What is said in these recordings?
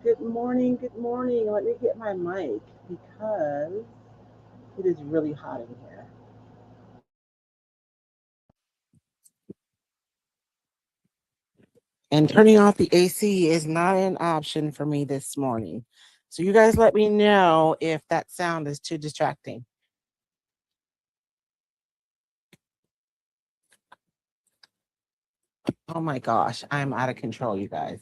Good morning, good morning. Let me get my mic because it is really hot in here. And turning off the AC is not an option for me this morning. So you guys let me know if that sound is too distracting. Oh my gosh, I'm out of control, you guys.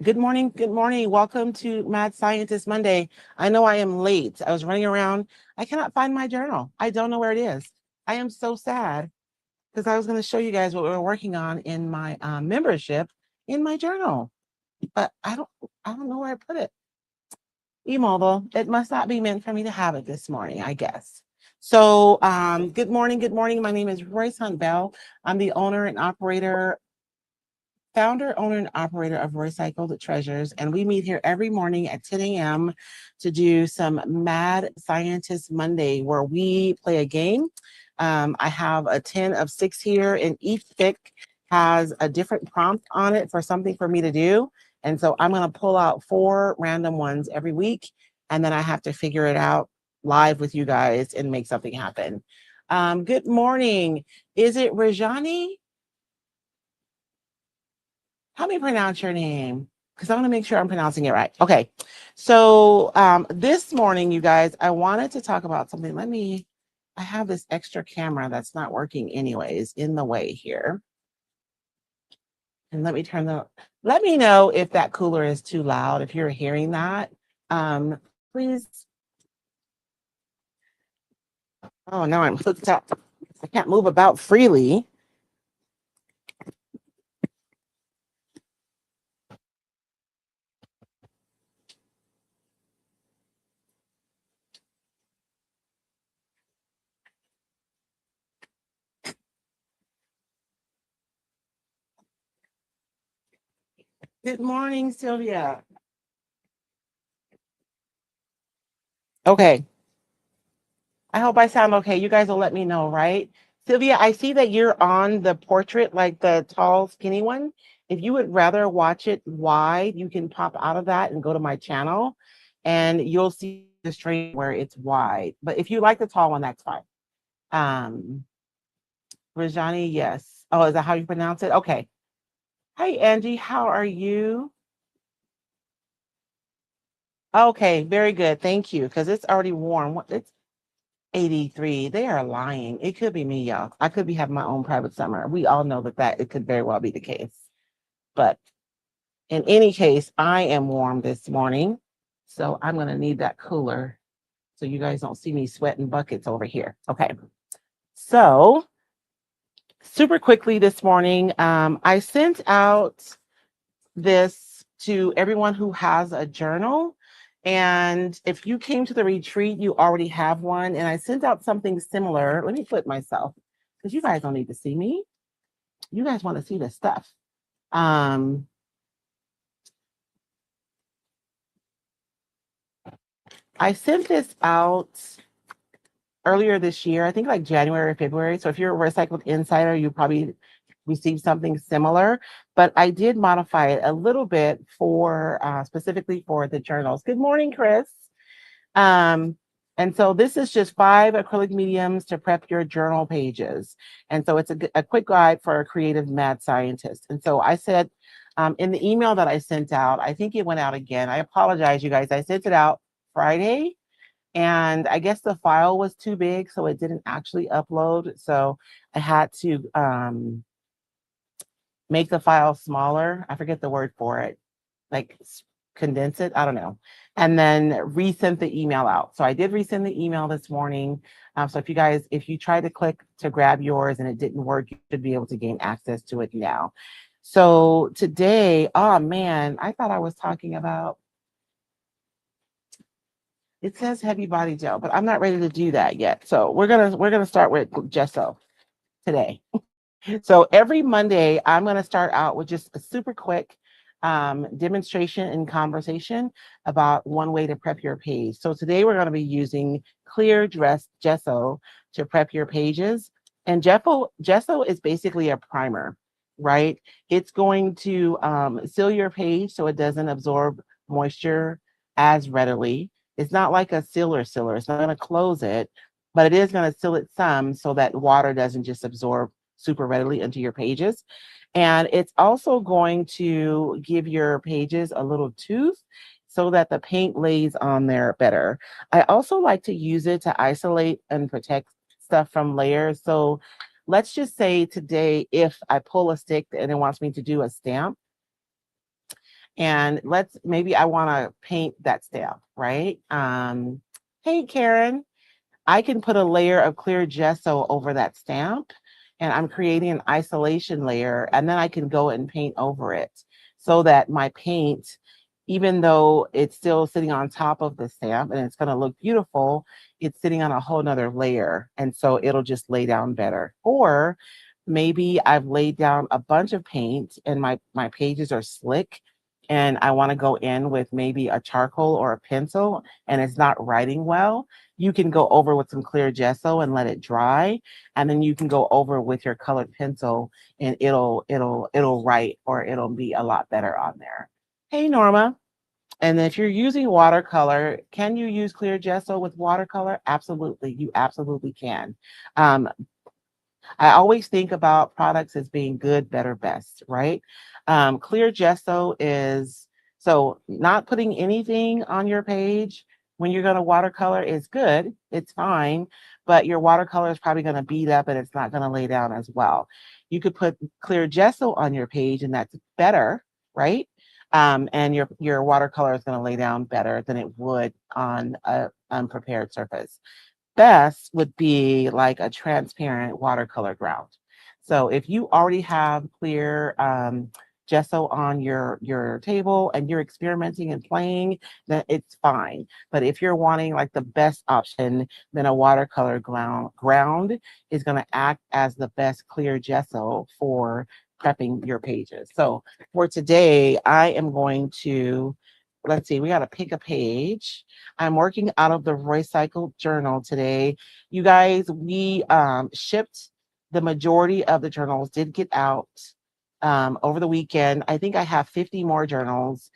Good morning. Good morning. Welcome to Mad Scientist Monday. I know I am late. I was running around. I cannot find my journal. I don't know where it is. I am so sad because I was going to show you guys what we were working on in my membership in my journal, but I don't know where I put it. Though it must not be meant for me to have it this morning, I guess. So, good morning. Good morning. My name is Royce Hunt Bell. I'm the owner and operator founder, owner, and operator of Recycled Treasures. And we meet here every morning at 10 a.m. to do some Mad Scientist Monday where we play a game. I have a 10 of 6 here, and each pick has a different prompt on it for something for me to do. And so I'm going to pull out 4 random ones every week, and then I have to figure it out live with you guys and make something happen. Good morning. Is it Rajani? How do you pronounce your name? Because I want to make sure I'm pronouncing it right. Okay. So this morning, you guys, I wanted to talk about something. I have this extra camera that's not working anyways in the way here. And let me know if that cooler is too loud, if you're hearing that. Please. Oh, no, I'm hooked up. I can't move about freely. Good morning, Sylvia. Okay. I hope I sound okay. You guys will let me know, right? Sylvia, I see that you're on the portrait, like the tall, skinny one. If you would rather watch it wide, you can pop out of that and go to my channel and you'll see the stream where it's wide. But if you like the tall one, that's fine. Um, Rajani, yes. Oh, is that how you pronounce it? Okay. Hi, Angie. How are you? Okay, very good. Thank you. Because it's already warm. It's 83. They are lying. It could be me, y'all. I could be having my own private summer. We all know that it could very well be the case. But in any case, I am warm this morning. So I'm going to need that cooler so you guys don't see me sweating buckets over here. Okay. So super quickly this morning, I sent out this to everyone who has a journal. And if you came to the retreat, you already have one. And I sent out something similar. Let me flip myself because you guys don't need to see me. You guys want to see this stuff. Um, I sent this out earlier this year, I think like January or February. So if you're a recycled insider, you probably received something similar, but I did modify it a little bit for specifically for the journals. Good morning, Chris. Um, and so this is just 5 acrylic mediums to prep your journal pages. And so it's a quick guide for a creative mad scientist. And so I said in the email that I sent out, I think it went out again. I apologize, you guys. I sent it out Friday and I guess the file was too big, so it didn't actually upload. So I had to make the file smaller. I forget the word for it, like condense it. I don't know. And then resend the email out. So I did resend the email this morning. So if you try to click to grab yours and it didn't work, you should be able to gain access to it now. So today, oh man, I thought I was talking about, it says heavy body gel, but I'm not ready to do that yet. So we're gonna start with gesso today. So every Monday, I'm going to start out with just a super quick demonstration and conversation about one way to prep your page. So today we're going to be using clear dress gesso to prep your pages. And gesso is basically a primer, right? It's going to seal your page so it doesn't absorb moisture as readily. It's not like a sealer. It's not going to close it, but it is going to seal it some so that water doesn't just absorb super readily into your pages. And it's also going to give your pages a little tooth so that the paint lays on there better. I also like to use it to isolate and protect stuff from layers. So let's just say today, if I pull a stick and it wants me to do a stamp, and maybe I want to paint that stamp, right? Hey, Karen, I can put a layer of clear gesso over that stamp, and I'm creating an isolation layer, and then I can go and paint over it so that my paint, even though it's still sitting on top of the stamp and it's going to look beautiful, it's sitting on a whole nother layer. And so it'll just lay down better. Or maybe I've laid down a bunch of paint and my pages are slick and I want to go in with maybe a charcoal or a pencil and it's not writing well. You can go over with some clear gesso and let it dry, and then you can go over with your colored pencil and it'll write, or it'll be a lot better on there. Hey, Norma. And if you're using watercolor, can you use clear gesso with watercolor? Absolutely. You absolutely can. Um, I always think about products as being good, better, best, right? Clear gesso is, so not putting anything on your page when you're going to watercolor is good. It's fine, but your watercolor is probably going to beat up and it's not going to lay down as well. You could put clear gesso on your page and that's better, right? And your watercolor is going to lay down better than it would on a unprepared surface. Best would be like a transparent watercolor ground. So if you already have clear gesso on your table and you're experimenting and playing, then it's fine. But if you're wanting like the best option, then a watercolor ground is going to act as the best clear gesso for prepping your pages. So for today, I am going to, let's see, we got to pick a page. I'm working out of the Recycled Journal today. You guys, we shipped the majority of the journals, did get out over the weekend. I think I have 50 more journals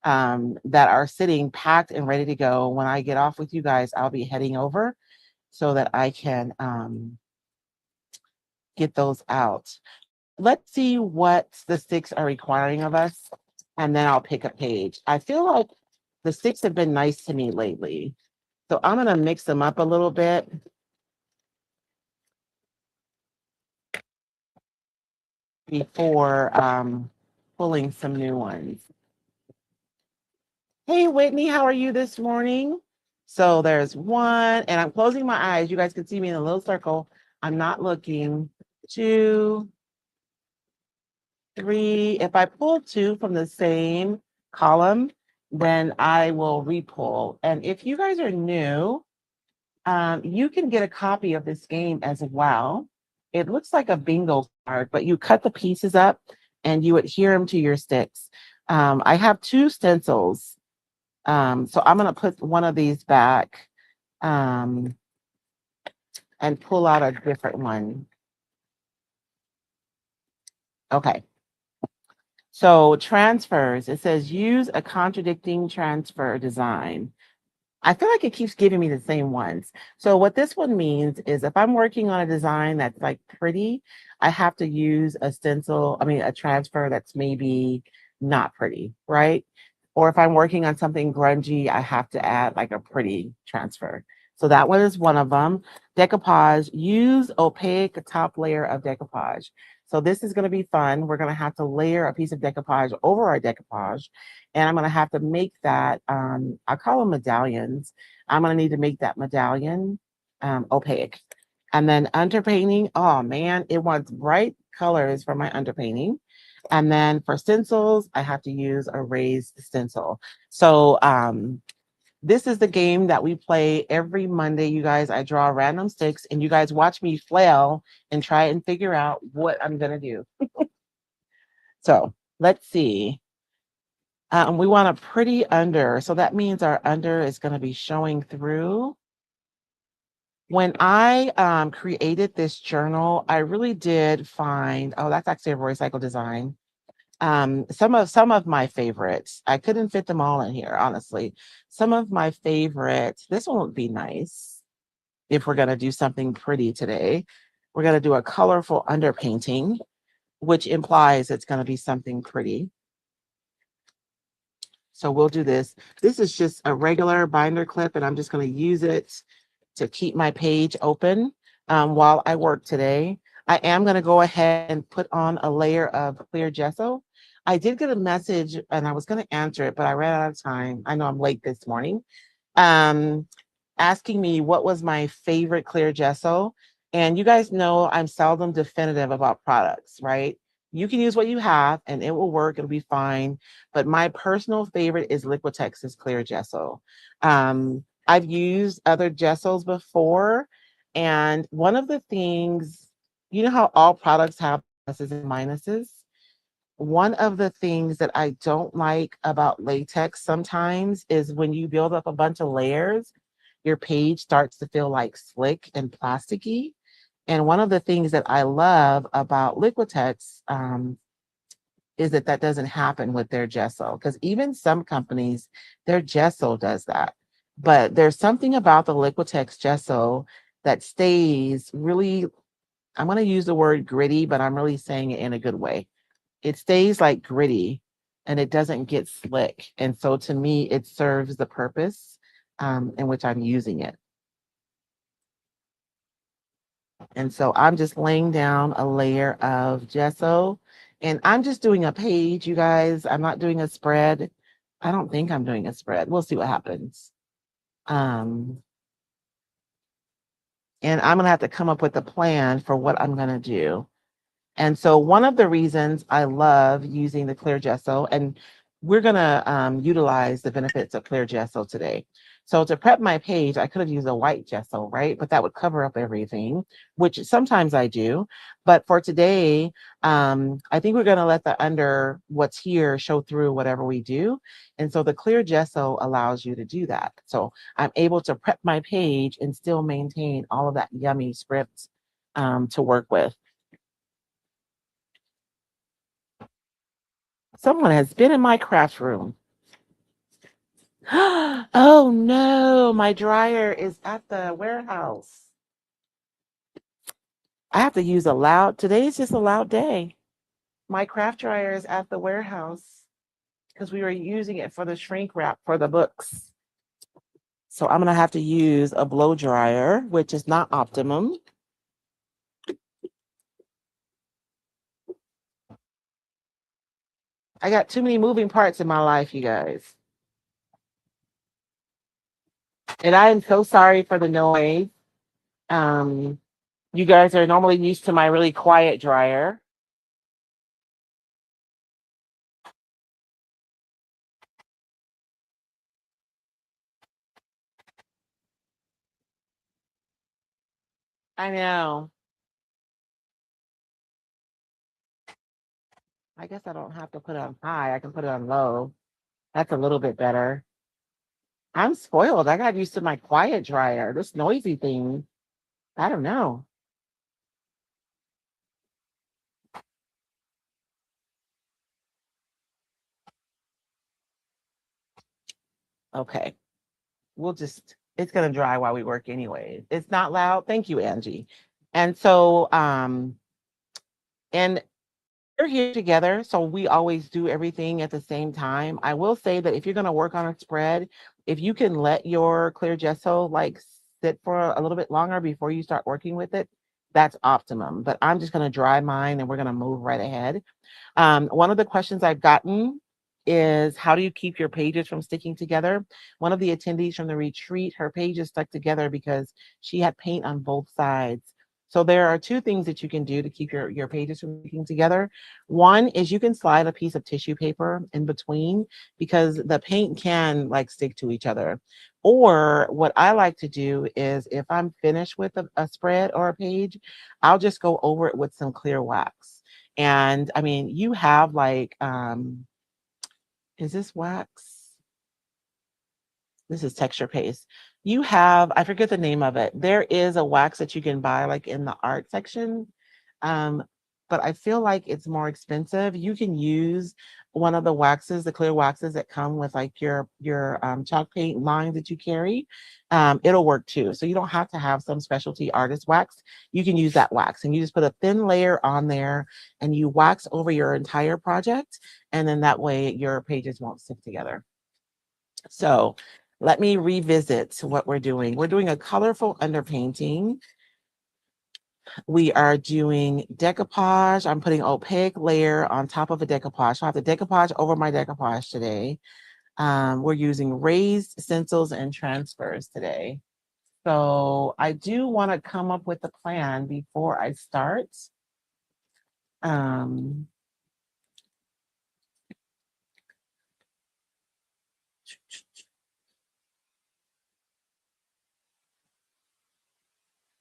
that are sitting packed and ready to go. When I get off with you guys, I'll be heading over so that I can get those out. Let's see what the sticks are requiring of us, and then I'll pick a page. I feel like the sticks have been nice to me lately. So I'm going to mix them up a little bit. Before pulling some new ones. Hey, Whitney, how are you this morning? So there's one, and I'm closing my eyes. You guys can see me in a little circle. I'm not looking. 2, 3. If I pull 2 from the same column, then I will repull. And if you guys are new, you can get a copy of this game as well. It looks like a bingo card, but you cut the pieces up and you adhere them to your sticks. I have 2 stencils. So I'm going to put one of these back and pull out a different one. Okay. So transfers, it says use a contradicting transfer design. I feel like it keeps giving me the same ones. So what this one means is if I'm working on a design that's like pretty, I have to use a transfer that's maybe not pretty, right? Or if I'm working on something grungy, I have to add like a pretty transfer. So that one is one of them. Decoupage, use opaque top layer of decoupage. So this is going to be fun. We're going to have to layer a piece of decoupage over our decoupage. And I'm going to have to make that, I call them medallions. I'm going to need to make that medallion opaque. And then underpainting, oh man, it wants bright colors for my underpainting. And then for stencils, I have to use a raised stencil. So this is the game that we play every Monday, you guys. I draw random sticks and you guys watch me flail and try and figure out what I'm going to do. So let's see. We want a pretty under. So that means our under is going to be showing through. When I created this journal, I really did find, oh, that's actually a Roycycle design. Some of my favorites. I couldn't fit them all in here, honestly. Some of my favorites. This one would be nice if we're gonna do something pretty today. We're gonna do a colorful underpainting, which implies it's gonna be something pretty. So we'll do this. This is just a regular binder clip, and I'm just going to use it to keep my page open while I work today. I am going to go ahead and put on a layer of clear gesso. I did get a message and I was going to answer it, but I ran out of time. I know I'm late this morning. Um, Asking me what was my favorite clear gesso. And you guys know I'm seldom definitive about products, right? You can use what you have and it will work, it'll be fine. But my personal favorite is Liquitex's clear gesso. I've used other gessos before. And one of the things, you know how all products have pluses and minuses? One of the things that I don't like about latex sometimes is when you build up a bunch of layers, your page starts to feel like slick and plasticky. And one of the things that I love about Liquitex is that that doesn't happen with their gesso, because even some companies, their gesso does that. But there's something about the Liquitex gesso that stays really, I'm going to use the word gritty, but I'm really saying it in a good way. It stays like gritty and it doesn't get slick. And so to me, it serves the purpose in which I'm using it. And so I'm just laying down a layer of gesso and I'm just doing a page, you guys. I'm not doing a spread. I don't think I'm doing a spread. We'll see what happens. Um, and I'm going to have to come up with a plan for what I'm going to do. And so one of the reasons I love using the clear gesso, and we're going to utilize the benefits of clear gesso today. So to prep my page, I could have used a white gesso, right? But that would cover up everything, which sometimes I do. But for today, I think we're going to let the under what's here show through whatever we do. And so the clear gesso allows you to do that. So I'm able to prep my page and still maintain all of that yummy script to work with. Someone has been in my craft room. Oh no, my dryer is at the warehouse. I have to use a loud, today's just a loud day. My craft dryer is at the warehouse because we were using it for the shrink wrap for the books. So I'm going to have to use a blow dryer, which is not optimum. I got too many moving parts in my life, you guys. And I am so sorry for the noise. Um, you guys are normally used to my really quiet dryer. I know. I guess I don't have to put it on high. I can put it on low. That's a little bit better. I'm spoiled. I got used to my quiet dryer. This noisy thing, I don't know. Okay. It's gonna dry while we work anyway. It's not loud. Thank you, Angie. And so and we're here together, so we always do everything at the same time. I will say that if you're gonna work on a spread, if you can let your clear gesso like sit for a little bit longer before you start working with it, that's optimum. But I'm just gonna dry mine and we're gonna move right ahead. One of the questions I've gotten is how do you keep your pages from sticking together? One of the attendees from the retreat, her pages stuck together because she had paint on both sides. So there are two things that you can do to keep your pages from sticking together. One is you can slide a piece of tissue paper in between because the paint can like stick to each other. Or what I like to do is if I'm finished with a spread or a page, I'll just go over it with some clear wax. And I mean, you have like, is this wax? This is texture paste. you have, I forget the name of it. There is a wax that you can buy like in the art section. Um, but I feel like it's more expensive. You can use one of the waxes, the clear waxes that come with like your chalk paint lines that you carry. It'll work too. So you don't have to have some specialty artist wax. You can use that wax and you just put a thin layer on there and you wax over your entire project. And then that way your pages won't stick together. So let me revisit what we're doing. We're doing a colorful underpainting. We are doing decoupage. I'm putting opaque layer on top of a decoupage. So I have the decoupage over my decoupage today. We're using raised stencils and transfers today. So I do want to come up with a plan before I start. Um,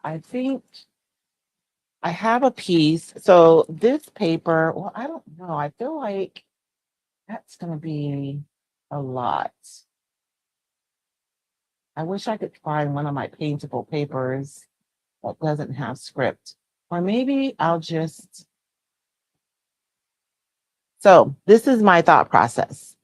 I think I have a piece. So this paper, well, I don't know. I feel like that's going to be a lot. I wish I could find one of my paintable papers that doesn't have script. Or maybe I'll just. So this is my thought process.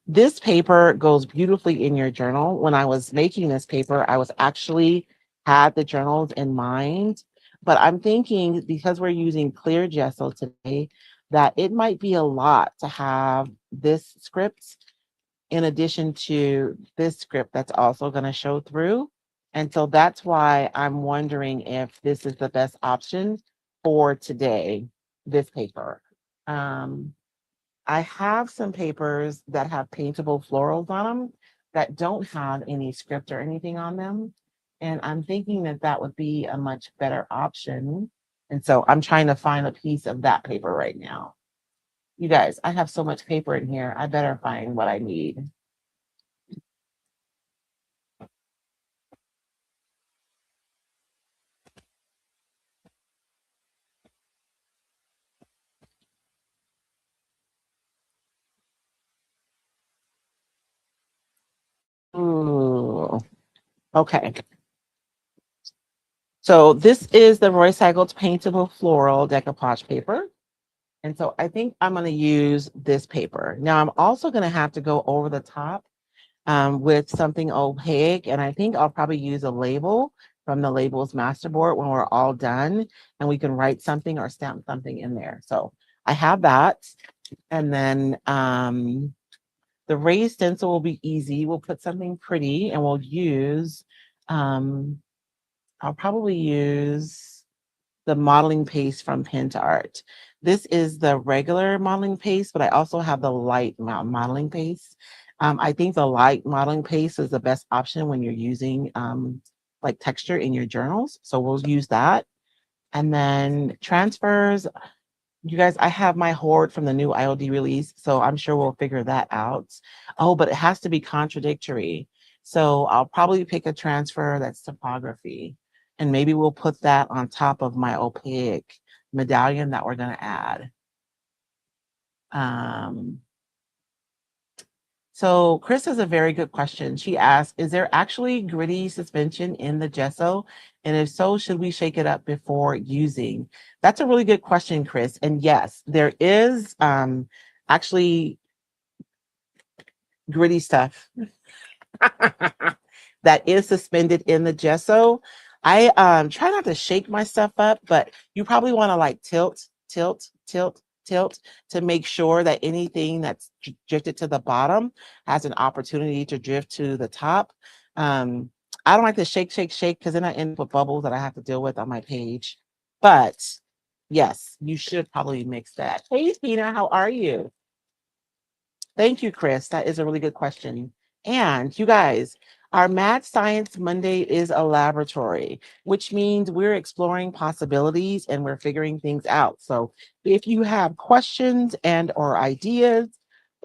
This paper goes beautifully in your journal. When I was making this paper, I was actually had the journals in mind, but I'm thinking because we're using clear gesso today, that it might be a lot to have this script in addition to this script that's also going to show through. And so that's why I'm wondering if this is the best option for today, this paper. Um, I have some papers that have paintable florals on them that don't have any script or anything on them. And I'm thinking that that would be a much better option. And so I'm trying to find a piece of that paper right now. You guys, I have so much paper in here. I better find what I need. Ooh, okay. So this is the Roy Seigels paintable floral decoupage paper. And so I think I'm going to use this paper. Now I'm also going to have to go over the top with something opaque. And I think I'll probably use a label from the labels masterboard when we're all done and we can write something or stamp something in there. So I have that. And then the raised stencil will be easy. We'll put something pretty and we'll use, I'll probably use the modeling paste from Pen to Art. This is the regular modeling paste, but I also have the light modeling paste. I think the light modeling paste is the best option when you're using like texture in your journals. So we'll use that. And then transfers, you guys, I have my hoard from the new IOD release, so I'm sure we'll figure that out. Oh, but it has to be contradictory. So I'll probably pick a transfer that's typography, and maybe we'll put that on top of my opaque medallion that we're going to add. Um, so Chris has a very good question. She asked, is there actually gritty suspension in the gesso? And if so, should we shake it up before using? That's a really good question, Chris. And yes, there is actually gritty stuff that is suspended in the gesso. I try not to shake my stuff up, but you probably want to like tilt, tilt, tilt, tilt to make sure that anything that's drifted to the bottom has an opportunity to drift to the top. I don't like to shake, shake, shake because then I end up with bubbles that I have to deal with on my page. But yes, you should probably mix that. Hey, Tina, how are you? Thank you, Chris. That is a really good question. And you guys, our Mad Science Monday is a laboratory, which means we're exploring possibilities and we're figuring things out. So if you have questions and or ideas,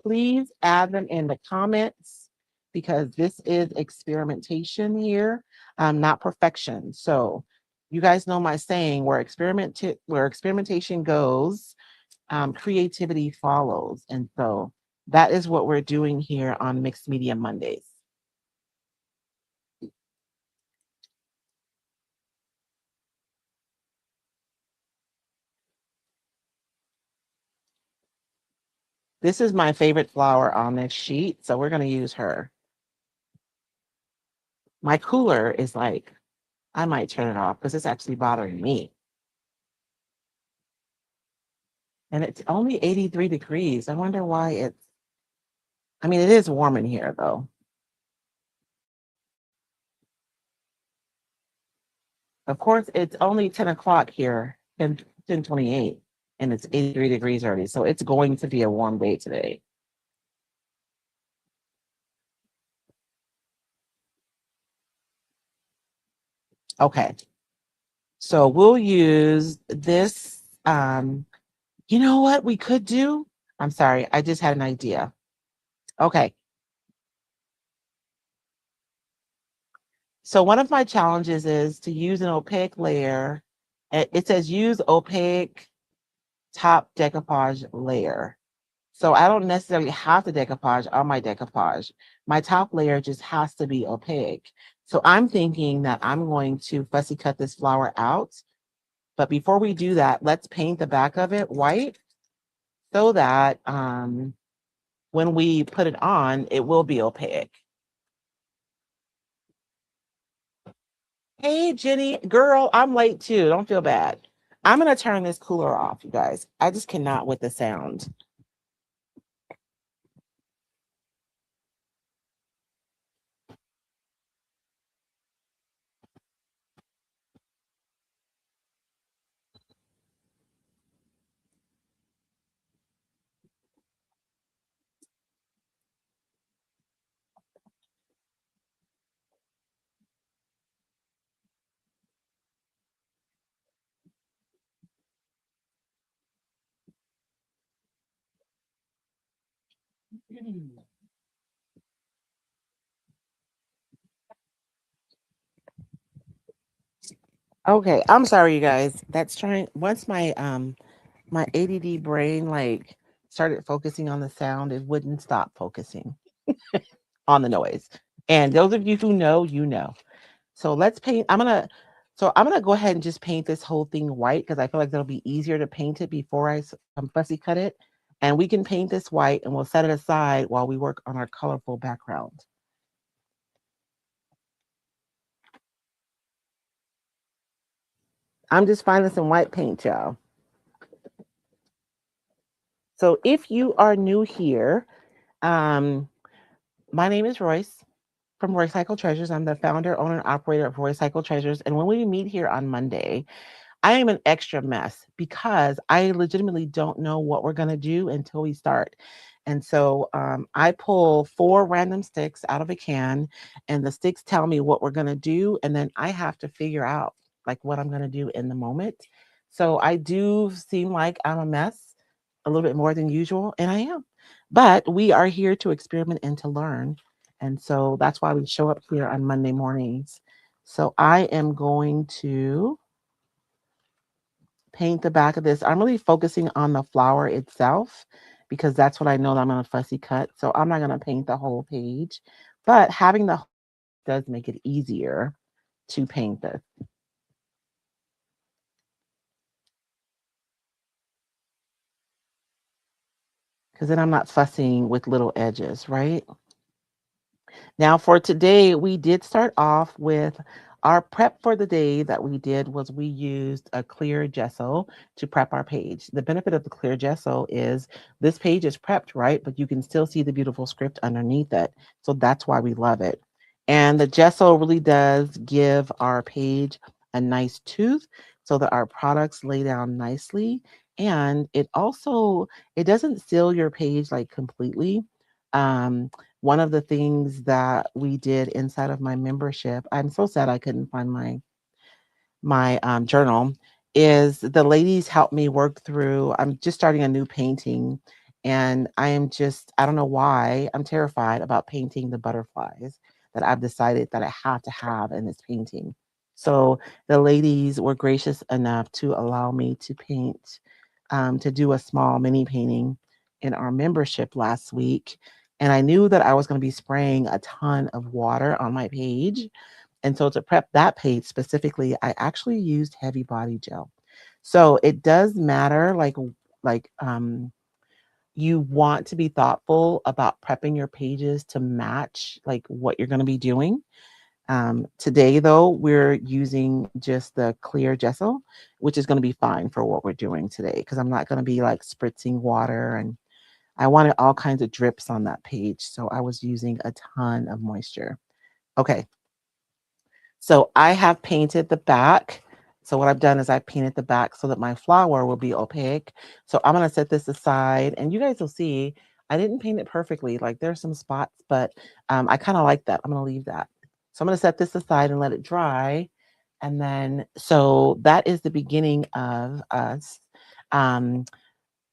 please add them in the comments because this is experimentation here, not perfection. So you guys know my saying, where experimentation goes, creativity follows. And so that is what we're doing here on Mixed Media Mondays. This is my favorite flower on this sheet, so we're going to use her. My cooler is like, I might turn it off because it's actually bothering me. And it's only 83 degrees. I wonder why I mean, it is warm in here though. Of course, it's only 10 o'clock here, 10:28, and it's 83 degrees already. So it's going to be a warm day today. Okay. So we'll use this. You know what we could do? I'm sorry, I just had an idea. Okay. So one of my challenges is to use an opaque layer. It says use opaque top decoupage layer. So I don't necessarily have to decoupage on my decoupage. My top layer just has to be opaque. So I'm thinking that I'm going to fussy cut this flower out. But before we do that, let's paint the back of it white so that when we put it on, it will be opaque. Hey, Jenny, girl, I'm late too. Don't feel bad. I'm going to turn this cooler off, you guys. I just cannot with the sound. Okay, I'm sorry, you guys. That's trying once my ADD brain like started focusing on the sound, it wouldn't stop focusing on the noise. And those of you who know, you know. So let's paint. I'm gonna go ahead and just paint this whole thing white because I feel like that'll be easier to paint it before fussy cut it. And we can paint this white and we'll set it aside while we work on our colorful background. I'm just finding some white paint, y'all. So if you are new here, um, my name is Royce from Royce Cycle Treasures. I'm the founder, owner, and operator of Royce Cycle Treasures. And when we meet here on Monday, I am an extra mess because I legitimately don't know what we're going to do until we start. And so I pull 4 random sticks out of a can, and the sticks tell me what we're going to do. And then I have to figure out like what I'm going to do in the moment. So I do seem like I'm a mess a little bit more than usual, and I am. But we are here to experiment and to learn. And so that's why we show up here on Monday mornings. So I am going to paint the back of this. I'm really focusing on the flower itself because that's what I know that I'm going to fussy cut. So I'm not going to paint the whole page, but having the does make it easier to paint this because then I'm not fussing with little edges, right? Now, for today, we did start off with our prep for the day that we did was we used a clear gesso to prep our page. The benefit of the clear gesso is this page is prepped, right? But you can still see the beautiful script underneath it. So that's why we love it. And the gesso really does give our page a nice tooth so that our products lay down nicely. And it doesn't seal your page like completely. Um, One of the things that we did inside of my membership, I'm so sad I couldn't find my journal, is the ladies helped me work through. I'm just starting a new painting, and I don't know why I'm terrified about painting the butterflies that I've decided that I have to have in this painting. So the ladies were gracious enough to allow me to paint, to do a small mini painting in our membership last week. And I knew that I was going to be spraying a ton of water on my page. And so to prep that page specifically, I actually used heavy body gel. So it does matter, like you want to be thoughtful about prepping your pages to match like what you're going to be doing. Today, though, we're using just the clear gesso, which is going to be fine for what we're doing today because I'm not going to be like spritzing water, and I wanted all kinds of drips on that page. So I was using a ton of moisture. Okay. So I have painted the back. So what I've done is I painted the back so that my flower will be opaque. So I'm going to set this aside and you guys will see I didn't paint it perfectly. Like there's some spots, but I kind of like that. I'm going to leave that. So I'm going to set this aside and let it dry. And then, so that is the beginning of us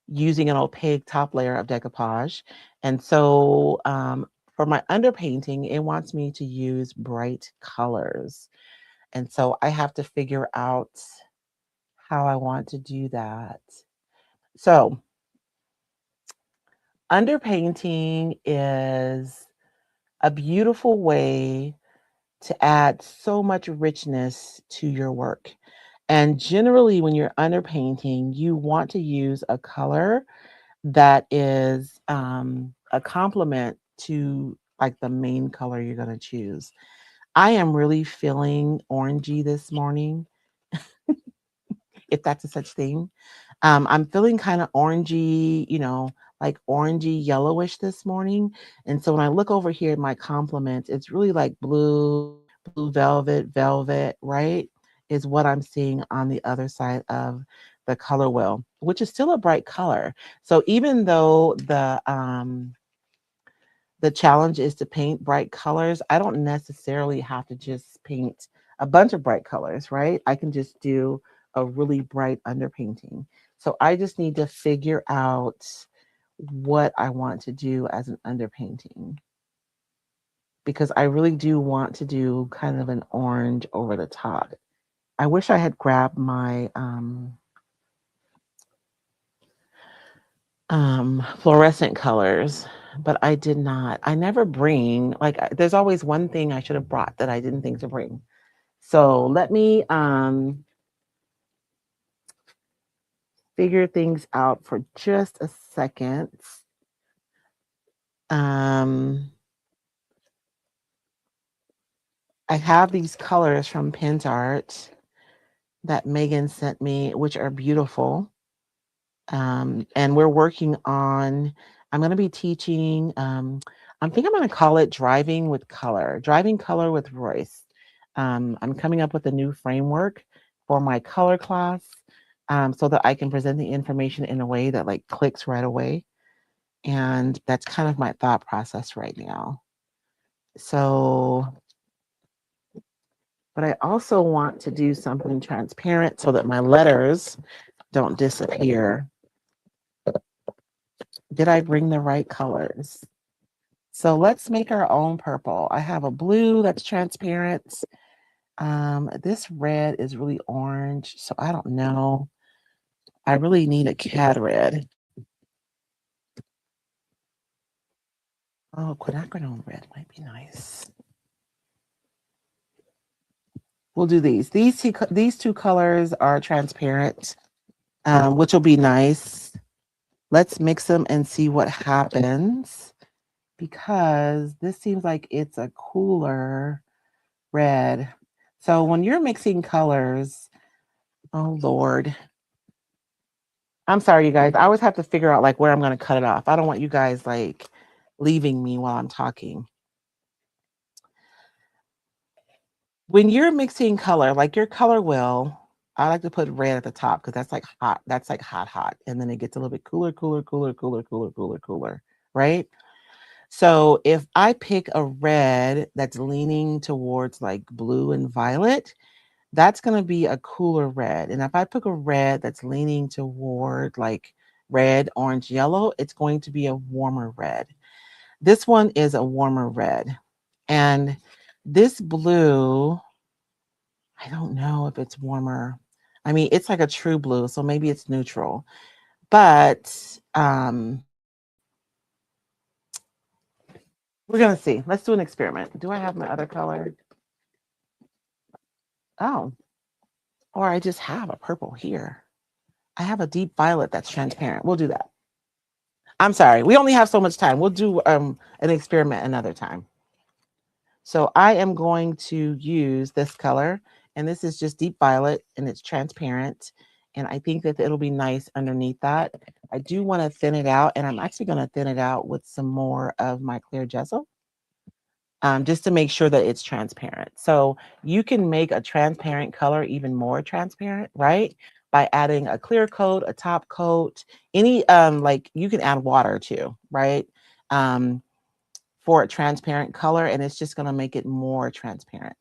using an opaque top layer of decoupage. And so for my underpainting, it wants me to use bright colors. And so I have to figure out how I want to do that. So underpainting is a beautiful way to add so much richness to your work. And generally, when you're underpainting, you want to use a color that is a complement to like the main color you're going to choose. I am really feeling orangey this morning, if that's a such thing. I'm feeling kind of orangey, like orangey yellowish this morning. And so when I look over here at my compliments, it's really like blue velvet, right? Is what I'm seeing on the other side of the color wheel, which is still a bright color. So even though the challenge is to paint bright colors, I don't necessarily have to just paint a bunch of bright colors, right? I can just do a really bright underpainting. So I just need to figure out what I want to do as an underpainting, because I really do want to do kind of an orange over the top. I wish I had grabbed my fluorescent colors, but I did not. I never bring, like, there's always one thing I should have brought that I didn't think to bring. So let me figure things out for just a second. I have these colors from Pinsart that Megan sent me, which are beautiful. And we're working on, I'm going to be teaching, I think I'm going to call it driving color with Royce. I'm coming up with a new framework for my color class, so that I can present the information in a way that like clicks right away. And that's kind of my thought process right now. So, but I also want to do something transparent so that my letters don't disappear. Did I bring the right colors? So let's make our own purple. I have a blue that's transparent. This red is really orange, so I don't know. I really need a cad red. Oh, quinacridone red might be nice. We'll do these. These two colors are transparent, which will be nice. Let's mix them and see what happens, because this seems like it's a cooler red. So when you're mixing colors, oh Lord, I'm sorry, you guys. I always have to figure out like where I'm going to cut it off. I don't want you guys like leaving me while I'm talking. When you're mixing color, like your color wheel, I like to put red at the top because that's like hot. That's like hot. And then it gets a little bit cooler, right? So if I pick a red that's leaning towards like blue and violet, that's going to be a cooler red. And if I pick a red that's leaning toward like red, orange, yellow, it's going to be a warmer red. This one is a warmer red. And this blue, I don't know if it's warmer. I mean, it's like a true blue, so maybe it's neutral. But we're going to see. Let's do an experiment. Do I have my other color? Oh, or I just have a purple here. I have a deep violet that's transparent. We'll do that. I'm sorry. We only have so much time. We'll do an experiment another time. So I am going to use this color, and this is just deep violet, and it's transparent. And I think that it'll be nice underneath that. I do want to thin it out, and I'm actually going to thin it out with some more of my clear gesso, just to make sure that it's transparent. So you can make a transparent color even more transparent, right? By adding a clear coat, a top coat, any like you can add water too, right? For a transparent color, and it's just going to make it more transparent.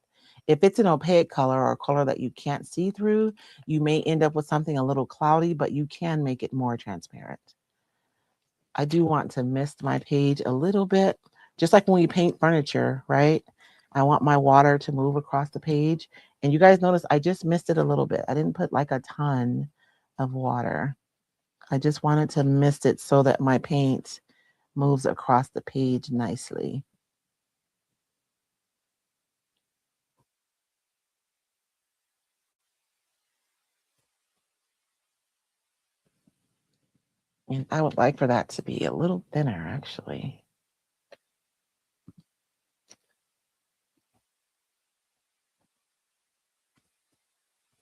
If it's an opaque color or a color that you can't see through, you may end up with something a little cloudy, but you can make it more transparent. I do want to mist my page a little bit, just like when we paint furniture, right? I want my water to move across the page. And you guys notice I just misted a little bit. I didn't put like a ton of water. I just wanted to mist it so that my paint moves across the page nicely. And I would like for that to be a little thinner, actually.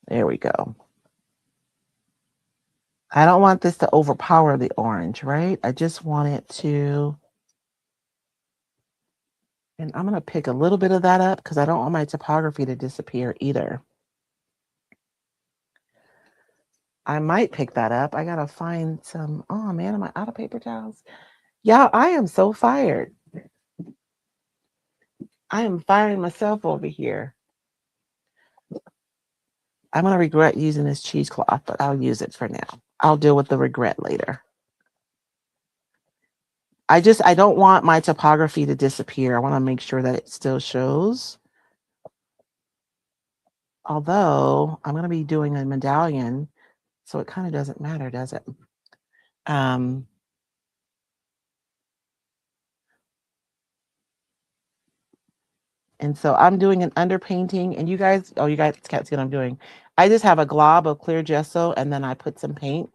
There we go. I don't want this to overpower the orange, right? I just want it to, and I'm going to pick a little bit of that up because I don't want my typography to disappear either. I might pick that up. I got to find some, oh man, am I out of paper towels? Yeah, I am so fired. I am firing myself over here. I'm going to regret using this cheesecloth, but I'll use it for now. I'll deal with the regret later. I don't want my typography to disappear. I want to make sure that it still shows. Although I'm going to be doing a medallion, so it kind of doesn't matter, does it? Um, and so I'm doing an underpainting, and you guys can't see what I'm doing. I just have a glob of clear gesso, and then I put some paint,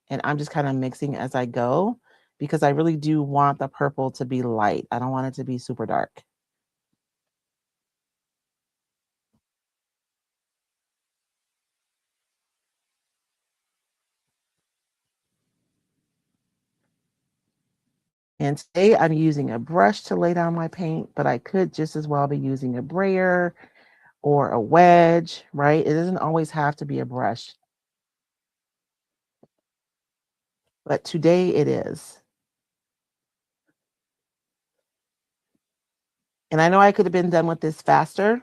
and I'm just kind of mixing as I go because I really do want the purple to be light. I don't want it to be super dark. And today I'm using a brush to lay down my paint, but I could just as well be using a brayer or a wedge, right? It doesn't always have to be a brush, but today it is. And I know I could have been done with this faster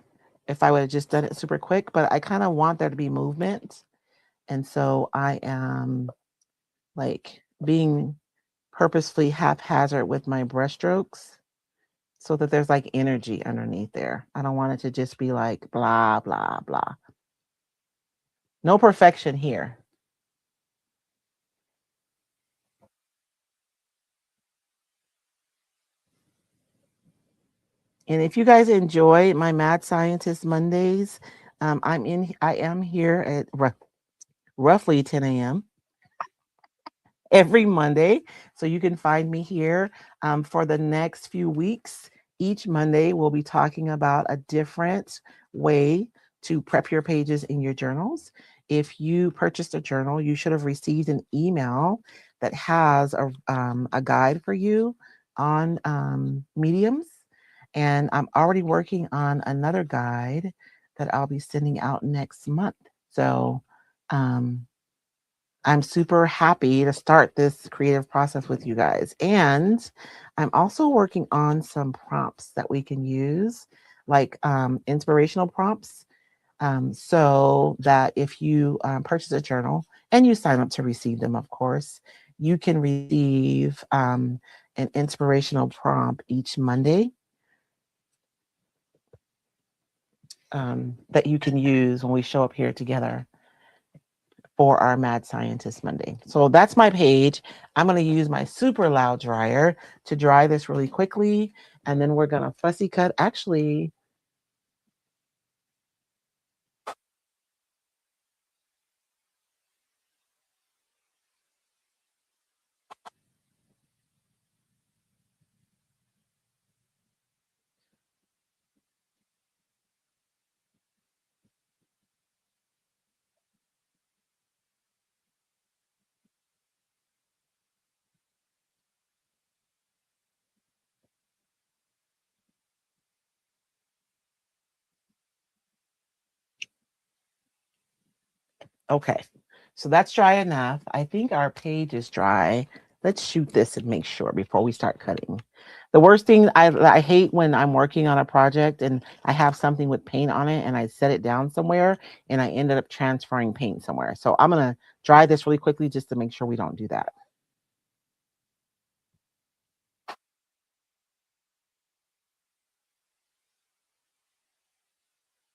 if I would have just done it super quick, but I kind of want there to be movement. And so I am like being purposefully haphazard with my brush strokes so that there's like energy underneath there. I don't want it to just be like blah, blah, blah. No perfection here. And if you guys enjoy my Mad Scientist Mondays, I am here at roughly 10 a.m. every Monday. So you can find me here for the next few weeks. Each Monday, we'll be talking about a different way to prep your pages in your journals. If you purchased a journal, you should have received an email that has a guide for you on mediums. And I'm already working on another guide that I'll be sending out next month. So, I'm super happy to start this creative process with you guys. And I'm also working on some prompts that we can use, like inspirational prompts. So that if you purchase a journal and you sign up to receive them, of course, you can receive an inspirational prompt each Monday that you can use when we show up here together for our Mad Scientist Monday. So that's my page. I'm going to use my super loud dryer to dry this really quickly. And then we're going to fussy cut. Actually, Okay, so that's dry enough. I think our page is dry. Let's shoot this and make sure before we start cutting. The worst thing I hate when I'm working on a project and I have something with paint on it and I set it down somewhere and I ended up transferring paint somewhere. So I'm gonna dry this really quickly just to make sure we don't do that.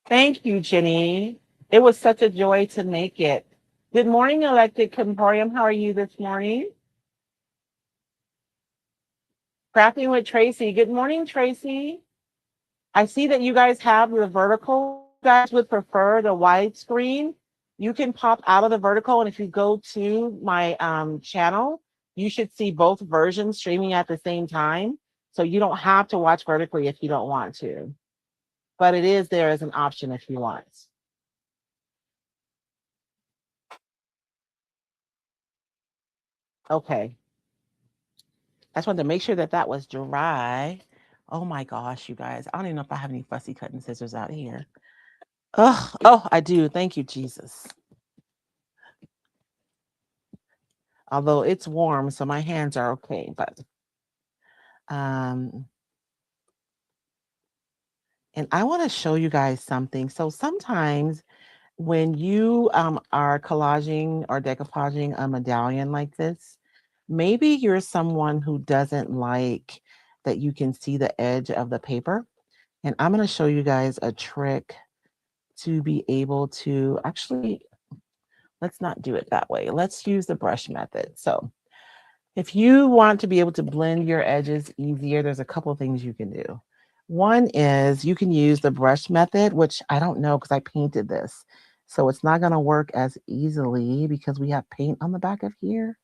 Thank you, Jenny. It was such a joy to make it. Good morning, Elected Comporium. How are you this morning? Crafting with Tracy. Good morning, Tracy. I see that you guys have the vertical. You guys would prefer the widescreen. You can pop out of the vertical, and if you go to my channel, you should see both versions streaming at the same time. So you don't have to watch vertically if you don't want to, but it is there as an option if you want. Okay. I just wanted to make sure that that was dry. Oh my gosh, you guys. I don't even know if I have any fussy cutting scissors out here. Oh, I do. Thank you, Jesus. Although it's warm, so my hands are okay. But um, and I want to show you guys something. So sometimes when you are collaging or decoupaging a medallion like this, maybe you're someone who doesn't like that you can see the edge of the paper. And I'm going to show you guys a trick to be able to actually, let's not do it that way. Let's use the brush method. So if you want to be able to blend your edges easier, there's a couple of things you can do. One is you can use the brush method, which I don't know because I painted this. So it's not going to work as easily because we have paint on the back of here.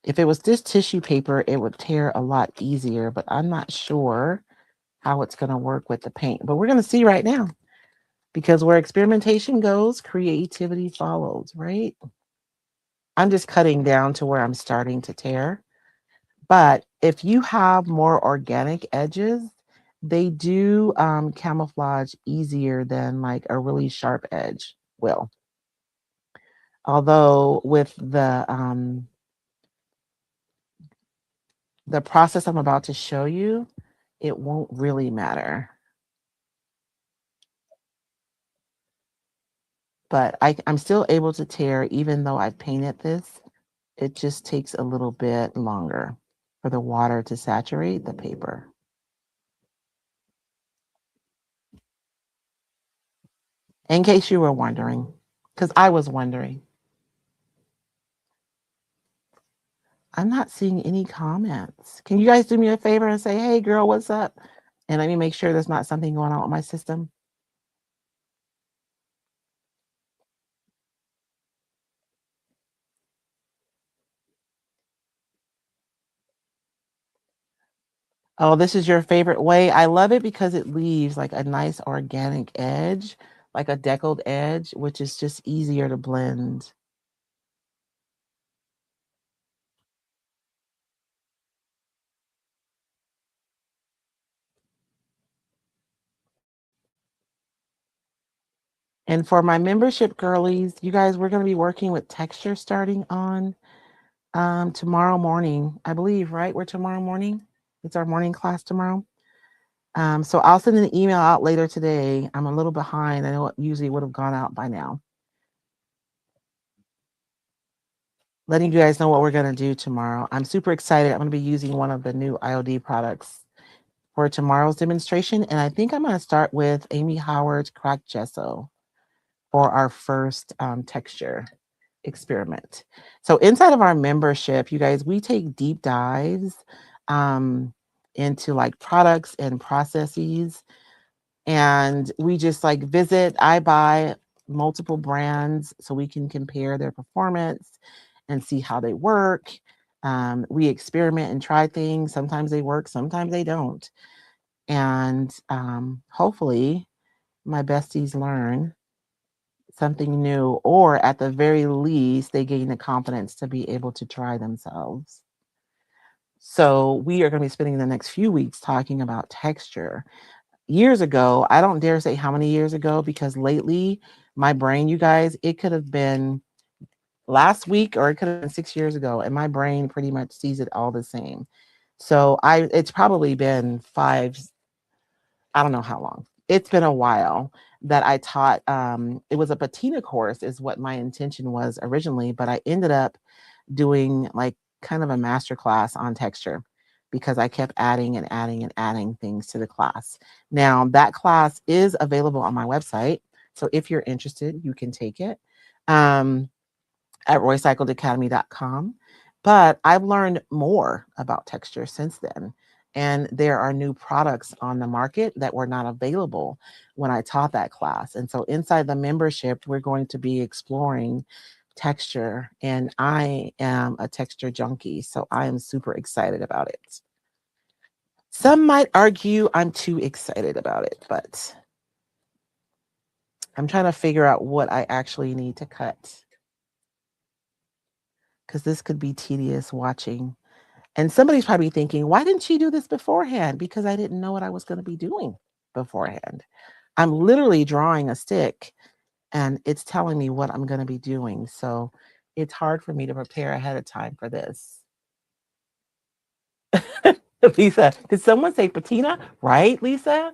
If it was this tissue paper, it would tear a lot easier, but I'm not sure how it's going to work with the paint. But we're going to see right now because where experimentation goes, creativity follows, right? I'm just cutting down to where I'm starting to tear. But if you have more organic edges, they do camouflage easier than like a really sharp edge will. Although with the process I'm about to show you, it won't really matter. But I'm still able to tear even though I painted this. It just takes a little bit longer for the water to saturate the paper. In case you were wondering, because I was wondering. I'm not seeing any comments. Can you guys do me a favor and say, hey, girl, what's up? And let me make sure there's not something going on with my system. Oh, this is your favorite way. I love it because it leaves like a nice organic edge, like a deckled edge, which is just easier to blend. And for my membership girlies, you guys, we're going to be working with texture starting on tomorrow morning, I believe, right? We're tomorrow morning. It's our morning class tomorrow. So I'll send an email out later today. I'm a little behind. I know it usually would have gone out by now. Letting you guys know what we're going to do tomorrow. I'm super excited. I'm going to be using one of the new IOD products for tomorrow's demonstration. And I think I'm going to start with Amy Howard's cracked gesso for our first texture experiment. So inside of our membership, you guys, we take deep dives into like products and processes. And we just like visit, I buy multiple brands so we can compare their performance and see how they work. We experiment and try things. Sometimes they work, sometimes they don't. And hopefully, my besties learn something new, or at the very least, they gain the confidence to be able to try themselves. So, we are going to be spending the next few weeks talking about texture. years ago, I don't dare say how many years ago, because lately my brain, you guys, it could have been last week or it could have been 6 years ago, and my brain pretty much sees it all the same. So it's probably been I don't know how long. It's been a while that I taught. It was a patina course, is what my intention was originally, but I ended up doing like kind of a master class on texture because I kept adding and adding and adding things to the class. Now, that class is available on my website. So if you're interested, you can take it at roycycledacademy.com. But I've learned more about texture since then. And there are new products on the market that were not available when I taught that class. And so inside the membership, we're going to be exploring texture. And I am a texture junkie, so I am super excited about it. Some might argue I'm too excited about it, but I'm trying to figure out what I actually need to cut, because this could be tedious watching. And somebody's probably thinking, why didn't she do this beforehand? Because I didn't know what I was going to be doing beforehand. I'm literally drawing a stick and it's telling me what I'm going to be doing. So it's hard for me to prepare ahead of time for this. Lisa, did someone say patina? Right, Lisa?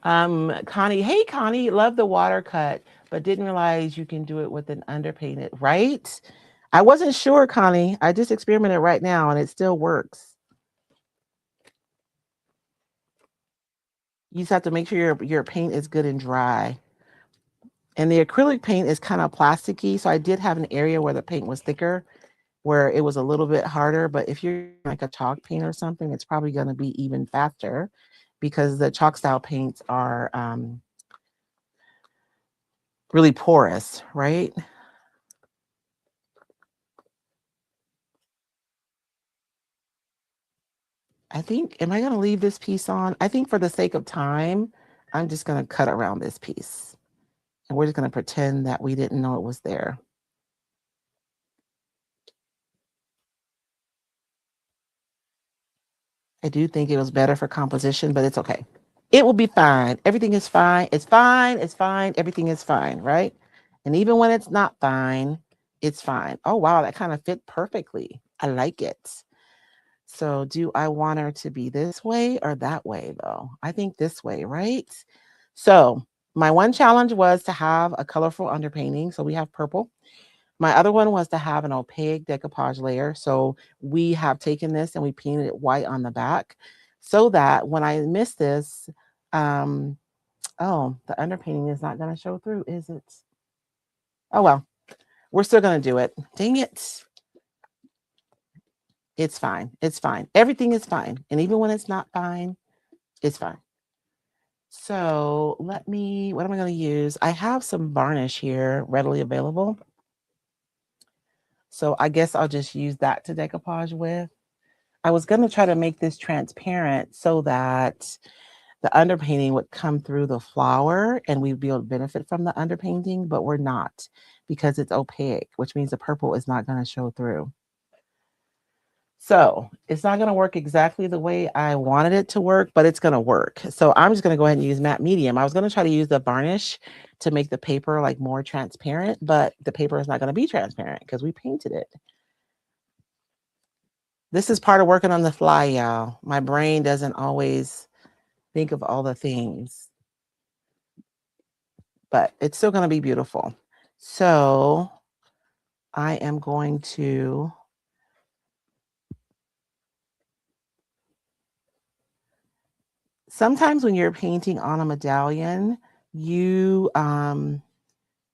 Connie, hey Connie, love the water cut, but didn't realize you can do it with an underpainted, right? I wasn't sure, Connie. I just experimented right now and it still works. You just have to make sure your paint is good and dry. And the acrylic paint is kind of plasticky, so I did have an area where the paint was thicker, where it was a little bit harder. But if you're like a chalk paint or something, it's probably going to be even faster because the chalk style paints are really porous, right? I think, am I going to leave this piece on? I think for the sake of time, I'm just going to cut around this piece. And we're just going to pretend that we didn't know it was there. I do think it was better for composition, but it's okay. It will be fine. Everything is fine. It's fine. It's fine. Everything is fine, right? And even when it's not fine, it's fine. Oh, wow. That kind of fit perfectly. I like it. So, do I want her to be this way or that way, though? I think this way, right? So, my one challenge was to have a colorful underpainting. So, we have purple. My other one was to have an opaque decoupage layer. So we have taken this and we painted it white on the back so that when I miss this, um, oh, the underpainting is not going to show through, is it? Oh, well, we're still going to do it. Dang it. It's fine. It's fine. Everything is fine. And even when it's not fine, it's fine. So what am I going to use? I have some varnish here readily available. So I guess I'll just use that to decoupage with. I was going to try to make this transparent so that the underpainting would come through the flower and we'd be able to benefit from the underpainting, but we're not because it's opaque, which means the purple is not going to show through. So it's not going to work exactly the way I wanted it to work, but it's going to work. So I'm just going to go ahead and use matte medium. I was going to try to use the varnish to make the paper like more transparent, but the paper is not going to be transparent because we painted it. This is part of working on the fly, y'all. My brain doesn't always think of all the things, but it's still going to be beautiful. So I am going to sometimes when you're painting on a medallion, you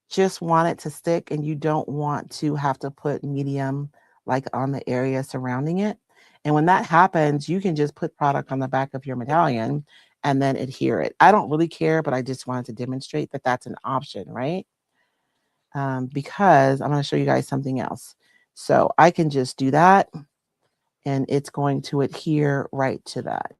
just want it to stick and you don't want to have to put medium like on the area surrounding it. And when that happens, you can just put product on the back of your medallion and then adhere it. I don't really care, but I just wanted to demonstrate that that's an option, right? Because I'm going to show you guys something else. So I can just do that and it's going to adhere right to that.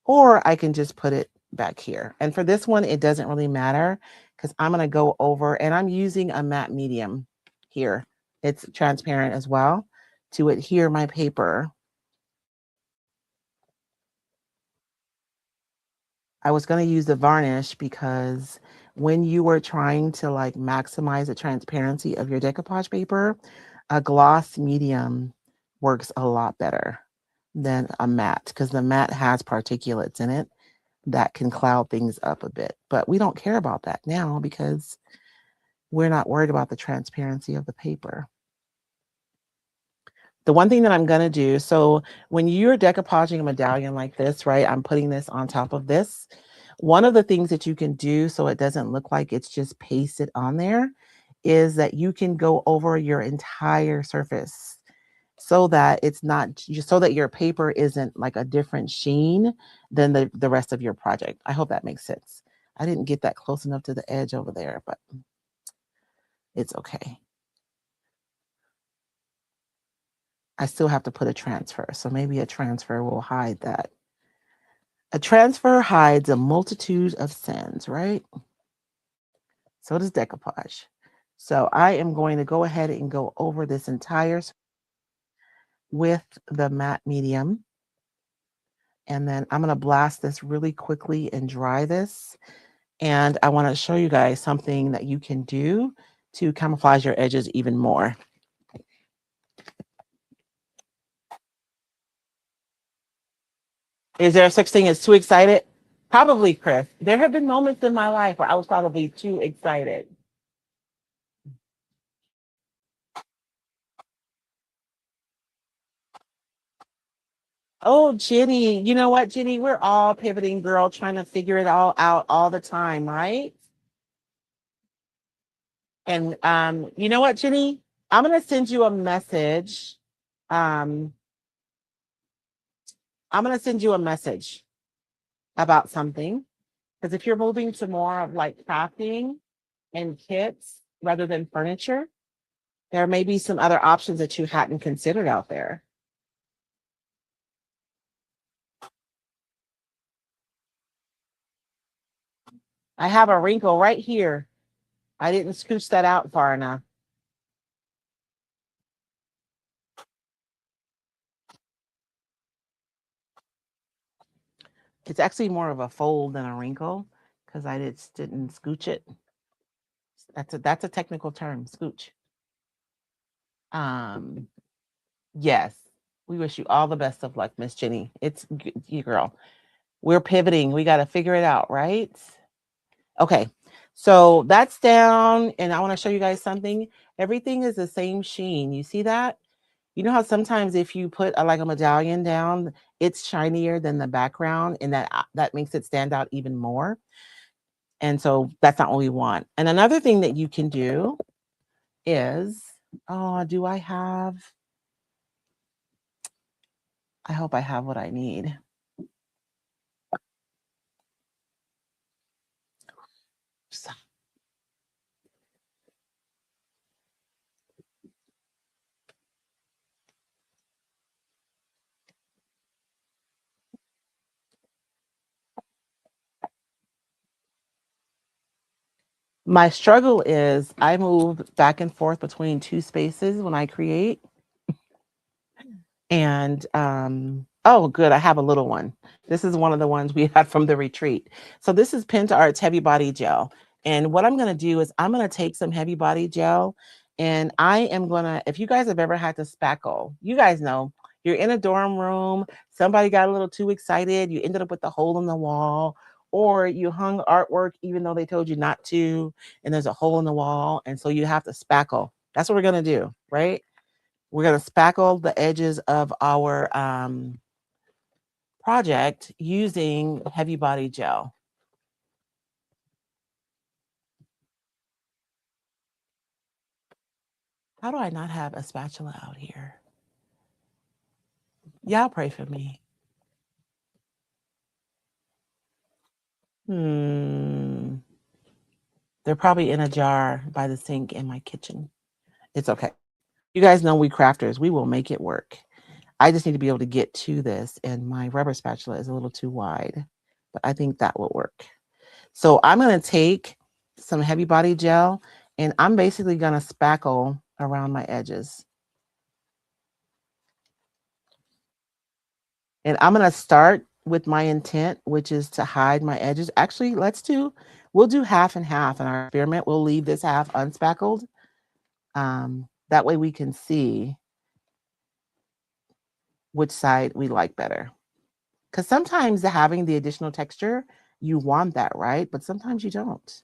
Or I can just put it back here. And for this one, it doesn't really matter because I'm going to go over and I'm using a matte medium here. It's transparent as well to adhere my paper. I was going to use the varnish because when you were trying to like maximize the transparency of your decoupage paper, a gloss medium works a lot better than a matte because the matte has particulates in it that can cloud things up a bit. But we don't care about that now because we're not worried about the transparency of the paper. The one thing that I'm going to do, so when you're decoupaging a medallion like this, right, I'm putting this on top of this. One of the things that you can do so it doesn't look like it's just pasted on there is that you can go over your entire surface so that it's not, so that your paper isn't like a different sheen than the rest of your project. I hope that makes sense. I didn't get that close enough to the edge over there, but it's okay. I still have to put a transfer, so maybe a transfer will hide that. A transfer hides a multitude of sins, right? So does decoupage. So I am going to go ahead and go over this entire with the matte medium. And then I'm going to blast this really quickly and dry this. And I want to show you guys something that you can do to camouflage your edges even more. Is there such thing as too excited? Probably, Chris. There have been moments in my life where I was probably too excited. Oh, Jenny, you know what, Jenny? We're all pivoting, girl, trying to figure it all out all the time, right? And you know what, Jenny? I'm gonna send you a message. Um, I'm gonna send you a message about something. Because if you're moving to more of like crafting and kits rather than furniture, there may be some other options that you hadn't considered out there. I have a wrinkle right here. I didn't scooch that out far enough. It's actually more of a fold than a wrinkle because I just didn't scooch it. That's a technical term, scooch. Um, yes. We wish you all the best of luck, Miss Jenny. It's you, girl. We're pivoting. We got to figure it out, right? Okay. So that's down, and I want to show you guys something. Everything is the same sheen. You see that? You know how sometimes if you put like a medallion down, it's shinier than the background, and that makes it stand out even more. And so that's not what we want. And another thing that you can do is, oh, do I have? I hope I have what I need. So, my struggle is I move back and forth between two spaces when I create. And oh, good, I have a little one. This is one of the ones we had from the retreat. So this is PentaArt's Heavy Body Gel. And what I'm gonna do is I'm gonna take some Heavy Body Gel and I am gonna, if you guys have ever had to spackle, you guys know you're in a dorm room, somebody got a little too excited, you ended up with the hole in the wall, or you hung artwork even though they told you not to, and there's a hole in the wall, and so you have to spackle. That's what we're gonna do, right? We're going to spackle the edges of our project using Heavy Body Gel. How do I not have a spatula out here? Y'all pray for me. Hmm. They're probably in a jar by the sink in my kitchen. It's okay. You guys know we crafters, we will make it work. I just need to be able to get to this, and my rubber spatula is a little too wide, but I think that will work. So I'm going to take some Heavy Body Gel, and I'm basically going to spackle around my edges. And I'm going to start with my intent, which is to hide my edges. Actually, we'll do half and half in our experiment. We'll leave this half unspackled. That way we can see which side we like better. Because sometimes having the additional texture, you want that, right? But sometimes you don't.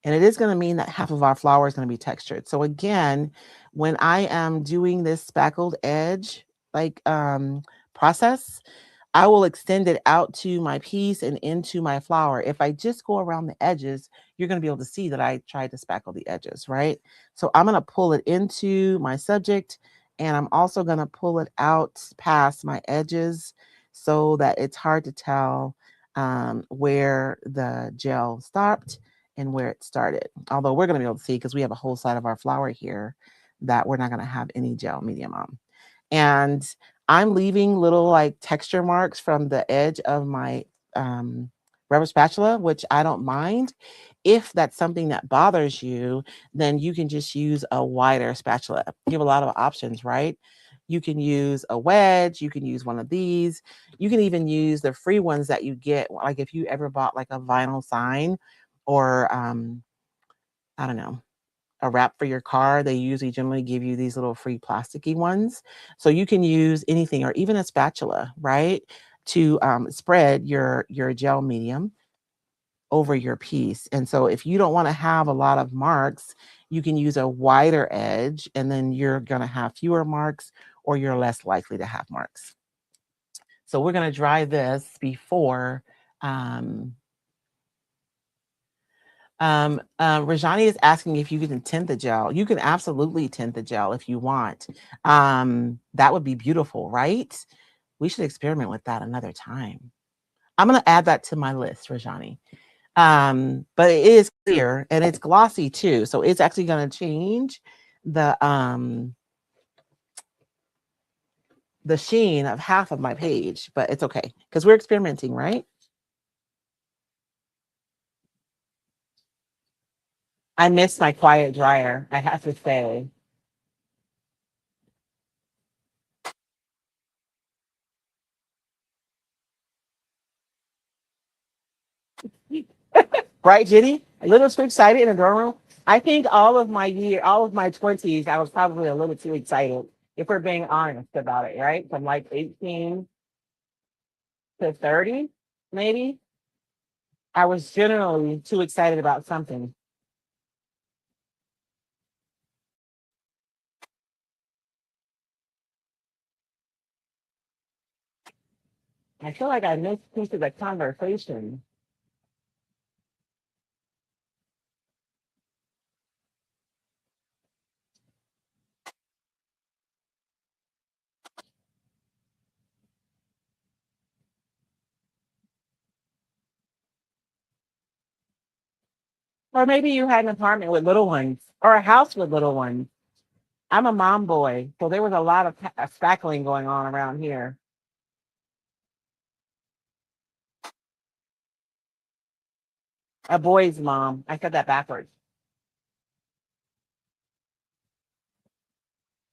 And it is going to mean that half of our flower is going to be textured. So again, when I am doing this spackled edge process, I will extend it out to my piece and into my flower. If I just go around the edges, you're going to be able to see that I tried to spackle the edges, right? So I'm going to pull it into my subject, and I'm also going to pull it out past my edges so that it's hard to tell where the gel stopped and where it started. Although we're going to be able to see because we have a whole side of our flower here that we're not going to have any gel medium on. And I'm leaving little like texture marks from the edge of my rubber spatula, which I don't mind. If that's something that bothers you, then you can just use a wider spatula. You have a lot of options, right? You can use a wedge, you can use one of these. You can even use the free ones that you get, like if you ever bought like a vinyl sign or I don't know, a wrap for your car, they usually generally give you these little free plasticky ones. So you can use anything or even a spatula, right? To spread your gel medium over your piece. And so if you don't want to have a lot of marks, you can use a wider edge and then you're going to have fewer marks or you're less likely to have marks. So we're going to dry this before Rajani is asking if you can tint the gel. You can absolutely tint the gel if you want. That would be beautiful, right? We should experiment with that another time. I'm going to add that to my list, Rajani. But it is clear and it's glossy too. So it's actually going to change the sheen of half of my page, but it's okay because we're experimenting, right? I miss my quiet dryer, I have to say. Right, Jenny? A little too excited in the dorm room. I think all of my 20s, I was probably a little too excited, if we're being honest about it, right? From like 18 to 30, maybe. I was generally too excited about something. I feel like I missed pieces of the conversation. Or maybe you had an apartment with little ones or a house with little ones. I'm a mom boy, so there was a lot of spackling going on around here. A boy's mom. I said that backwards.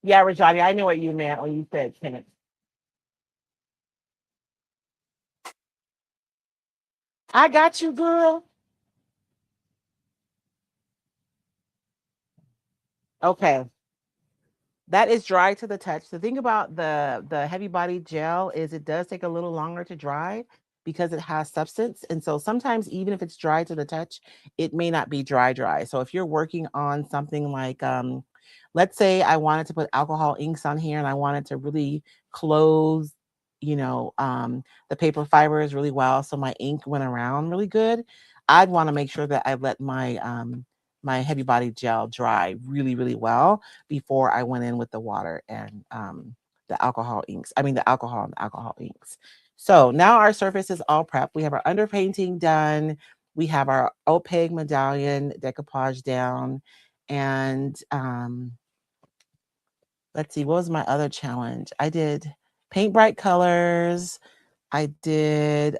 Yeah, Rajani, I knew what you meant when you said tenants. I got you, girl. Okay. That is dry to the touch. The thing about the heavy body gel is it does take a little longer to dry because it has substance. And so sometimes even if it's dry to the touch, it may not be dry. So if you're working on something like let's say I wanted to put alcohol inks on here and I wanted to really close, the paper fibers really well so my ink went around really good. I'd want to make sure that I let my heavy body gel dry really, really well before I went in with the water and the alcohol inks. I mean, the alcohol and the alcohol inks. So now our surface is all prepped. We have our underpainting done. We have our opaque medallion decoupage down. And let's see, what was my other challenge? I did paint bright colors. I did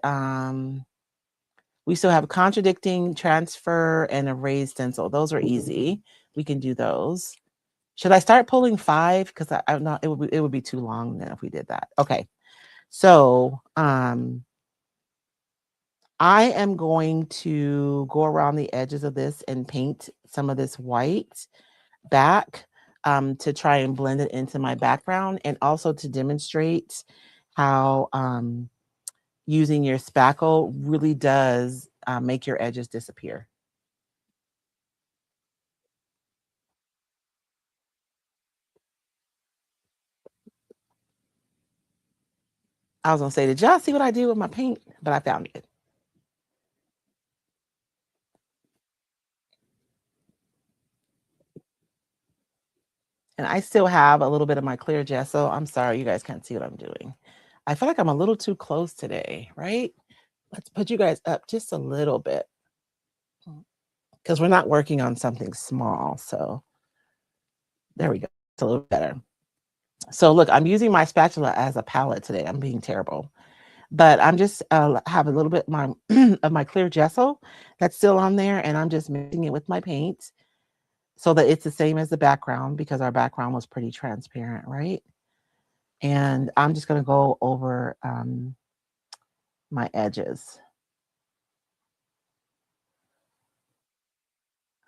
we still have contradicting, transfer, and erase stencil. Those are easy. We can do those. Should I start pulling 5? Because I'm not. It would be too long then if we did that. Okay. So I am going to go around the edges of this and paint some of this white back to try and blend it into my background, and also to demonstrate how using your spackle really does make your edges disappear. I was gonna say, did y'all see what I did with my paint? But I found it. And I still have a little bit of my clear gesso. I'm sorry, you guys can't see what I'm doing. I feel like I'm a little too close today, right? Let's put you guys up just a little bit because we're not working on something small. So there we go. It's a little better. So look, I'm using my spatula as a palette today. I'm being terrible, but I'm just have a little bit my of my clear gesso that's still on there, and I'm just mixing it with my paint so that it's the same as the background, because our background was pretty transparent, right? And I'm just going to go over my edges.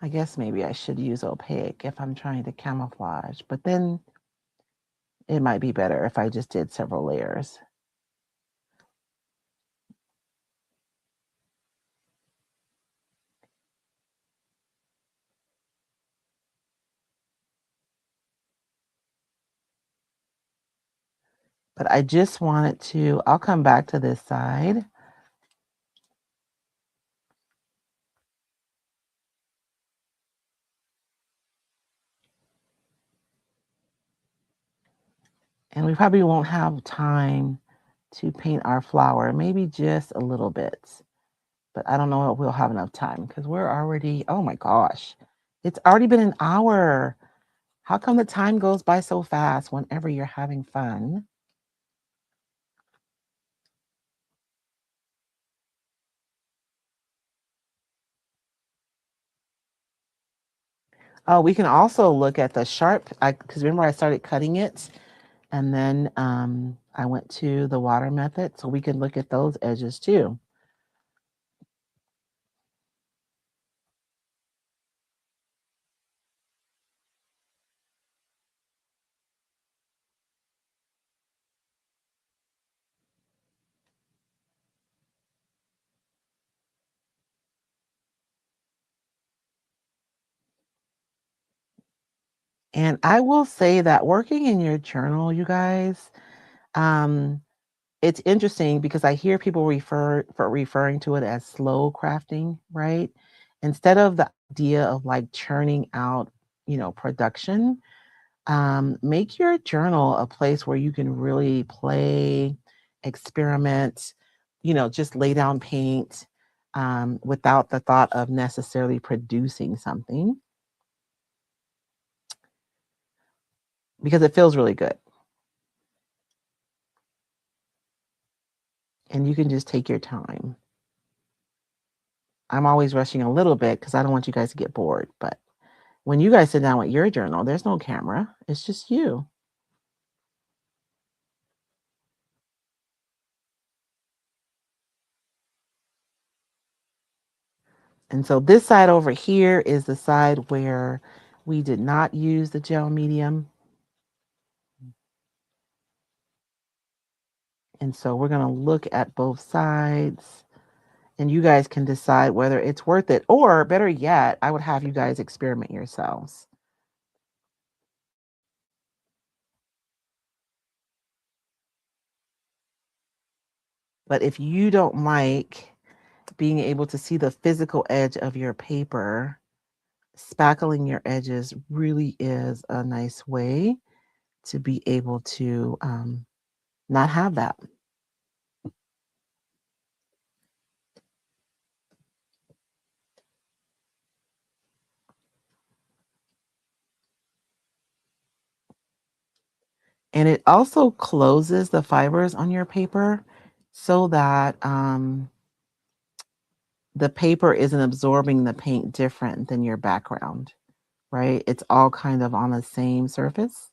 I guess maybe I should use opaque if I'm trying to camouflage, but then it might be better if I just did several layers. But I just wanted to, I'll come back to this side. And we probably won't have time to paint our flower, maybe just a little bit. But I don't know if we'll have enough time because we're already, oh my gosh, it's already been an hour. How come the time goes by so fast whenever you're having fun? Oh, we can also look at the sharp, because remember I started cutting it and then I went to the water method, so we can look at those edges too. And I will say that working in your journal, you guys, um, it's interesting because I hear people referring to it as slow crafting, right? Instead of the idea of like churning out, production, make your journal a place where you can really play, experiment, just lay down paint without the thought of necessarily producing something, because it feels really good. And you can just take your time. I'm always rushing a little bit because I don't want you guys to get bored. But when you guys sit down with your journal, there's no camera, it's just you. And so this side over here is the side where we did not use the gel medium. And so we're going to look at both sides, and you guys can decide whether it's worth it, or better yet, I would have you guys experiment yourselves. But if you don't like being able to see the physical edge of your paper, spackling your edges really is a nice way to be able to not have that. And it also closes the fibers on your paper so that the paper isn't absorbing the paint different than your background, right? It's all kind of on the same surface.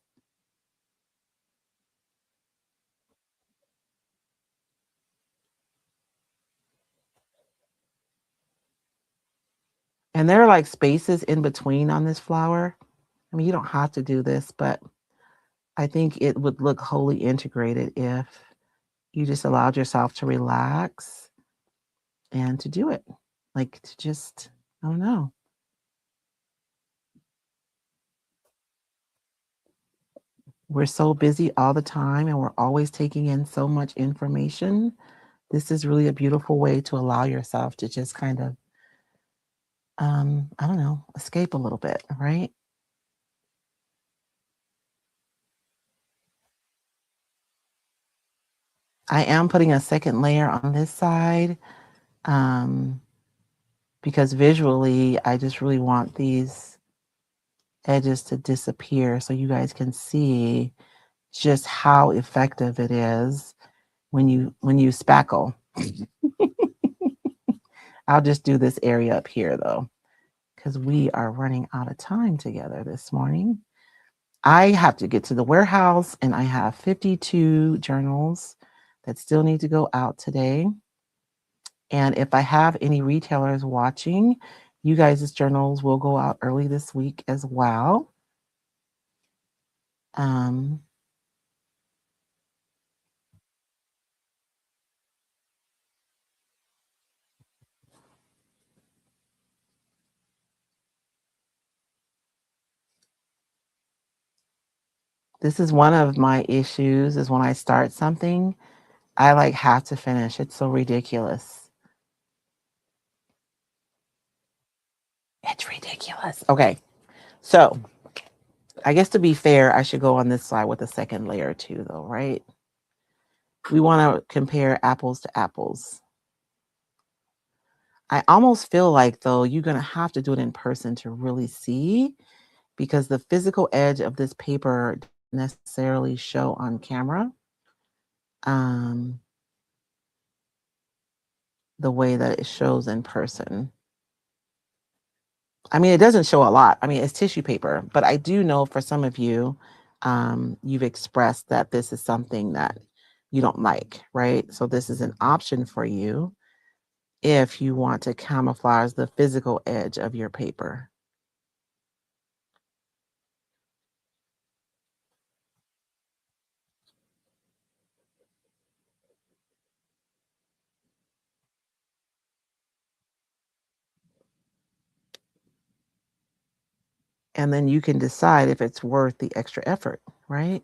And there are like spaces in between on this flower. I mean, you don't have to do this, but I think it would look wholly integrated if you just allowed yourself to relax and to do it. Like to just, I don't know. We're so busy all the time and we're always taking in so much information. This is really a beautiful way to allow yourself to just kind of, I don't know, escape a little bit, right? I am putting a second layer on this side um, because visually, I just really want these edges to disappear so you guys can see just how effective it is when you spackle. I'll just do this area up here though, because we are running out of time together this morning. I have to get to the warehouse and I have 52 journals that still need to go out today. And if I have any retailers watching, you guys' journals will go out early this week as well. Um, this is one of my issues is when I start something, I like have to finish. It's so ridiculous. It's ridiculous. Okay. So I guess to be fair, I should go on this slide with a second layer too, though, right? We want to compare apples to apples. I almost feel like, though, you're going to have to do it in person to really see because the physical edge of this paper doesn't necessarily show on camera um, the way that it shows in person. I mean, it doesn't show a lot. I mean, it's tissue paper, but I do know for some of you, you've expressed that this is something that you don't like, right? So this is an option for you if you want to camouflage the physical edge of your paper. And then you can decide if it's worth the extra effort, right?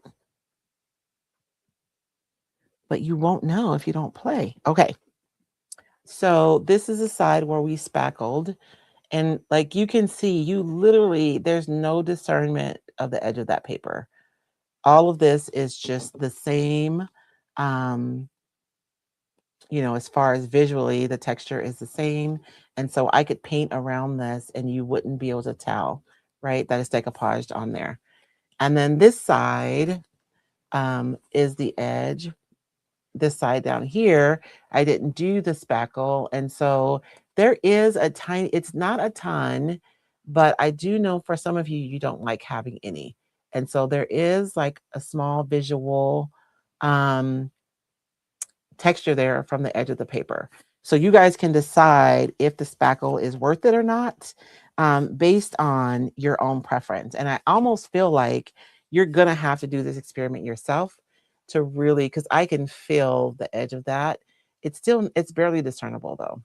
But you won't know if you don't play. Okay. So this is a side where we spackled. And like you can see, you literally, there's no discernment of the edge of that paper. All of this is just the same. Um, as far as visually, the texture is the same. And so I could paint around this and you wouldn't be able to tell, right? That is decoupaged on there. And then this side is the edge. This side down here, I didn't do the spackle. And so there is a tiny, it's not a ton, but I do know for some of you, you don't like having any. And so there is like a small visual um, texture there from the edge of the paper. So you guys can decide if the spackle is worth it or not based on your own preference. And I almost feel like you're going to have to do this experiment yourself to really, because I can feel the edge of that. It's barely discernible though.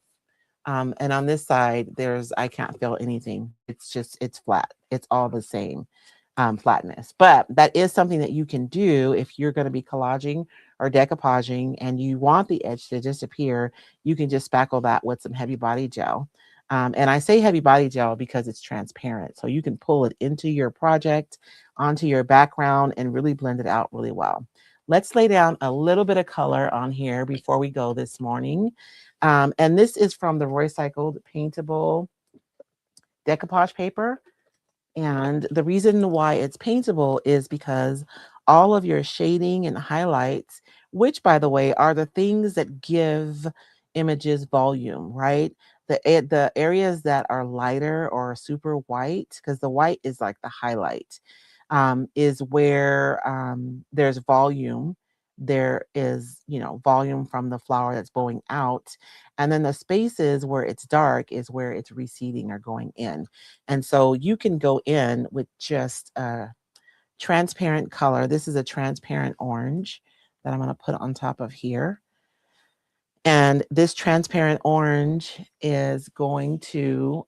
And on this side, I can't feel anything. It's flat. It's all the same flatness. But that is something that you can do if you're going to be collaging or decoupaging and you want the edge to disappear. You can just spackle that with some heavy body gel. And I say heavy body gel because it's transparent. So you can pull it into your project, onto your background, and really blend it out really well. Let's lay down a little bit of color on here before we go this morning. And this is from the Roycycled Paintable Decoupage paper. And the reason why it's paintable is because all of your shading and highlights, which by the way are the things that give images volume, right? The areas that are lighter or super white, because the white is like the highlight, is where there's volume there is, volume from the flower that's blowing out. And then the spaces where it's dark is where it's receding or going in. And so you can go in with just a transparent color. This is a transparent orange that I'm going to put on top of here. And this transparent orange is going to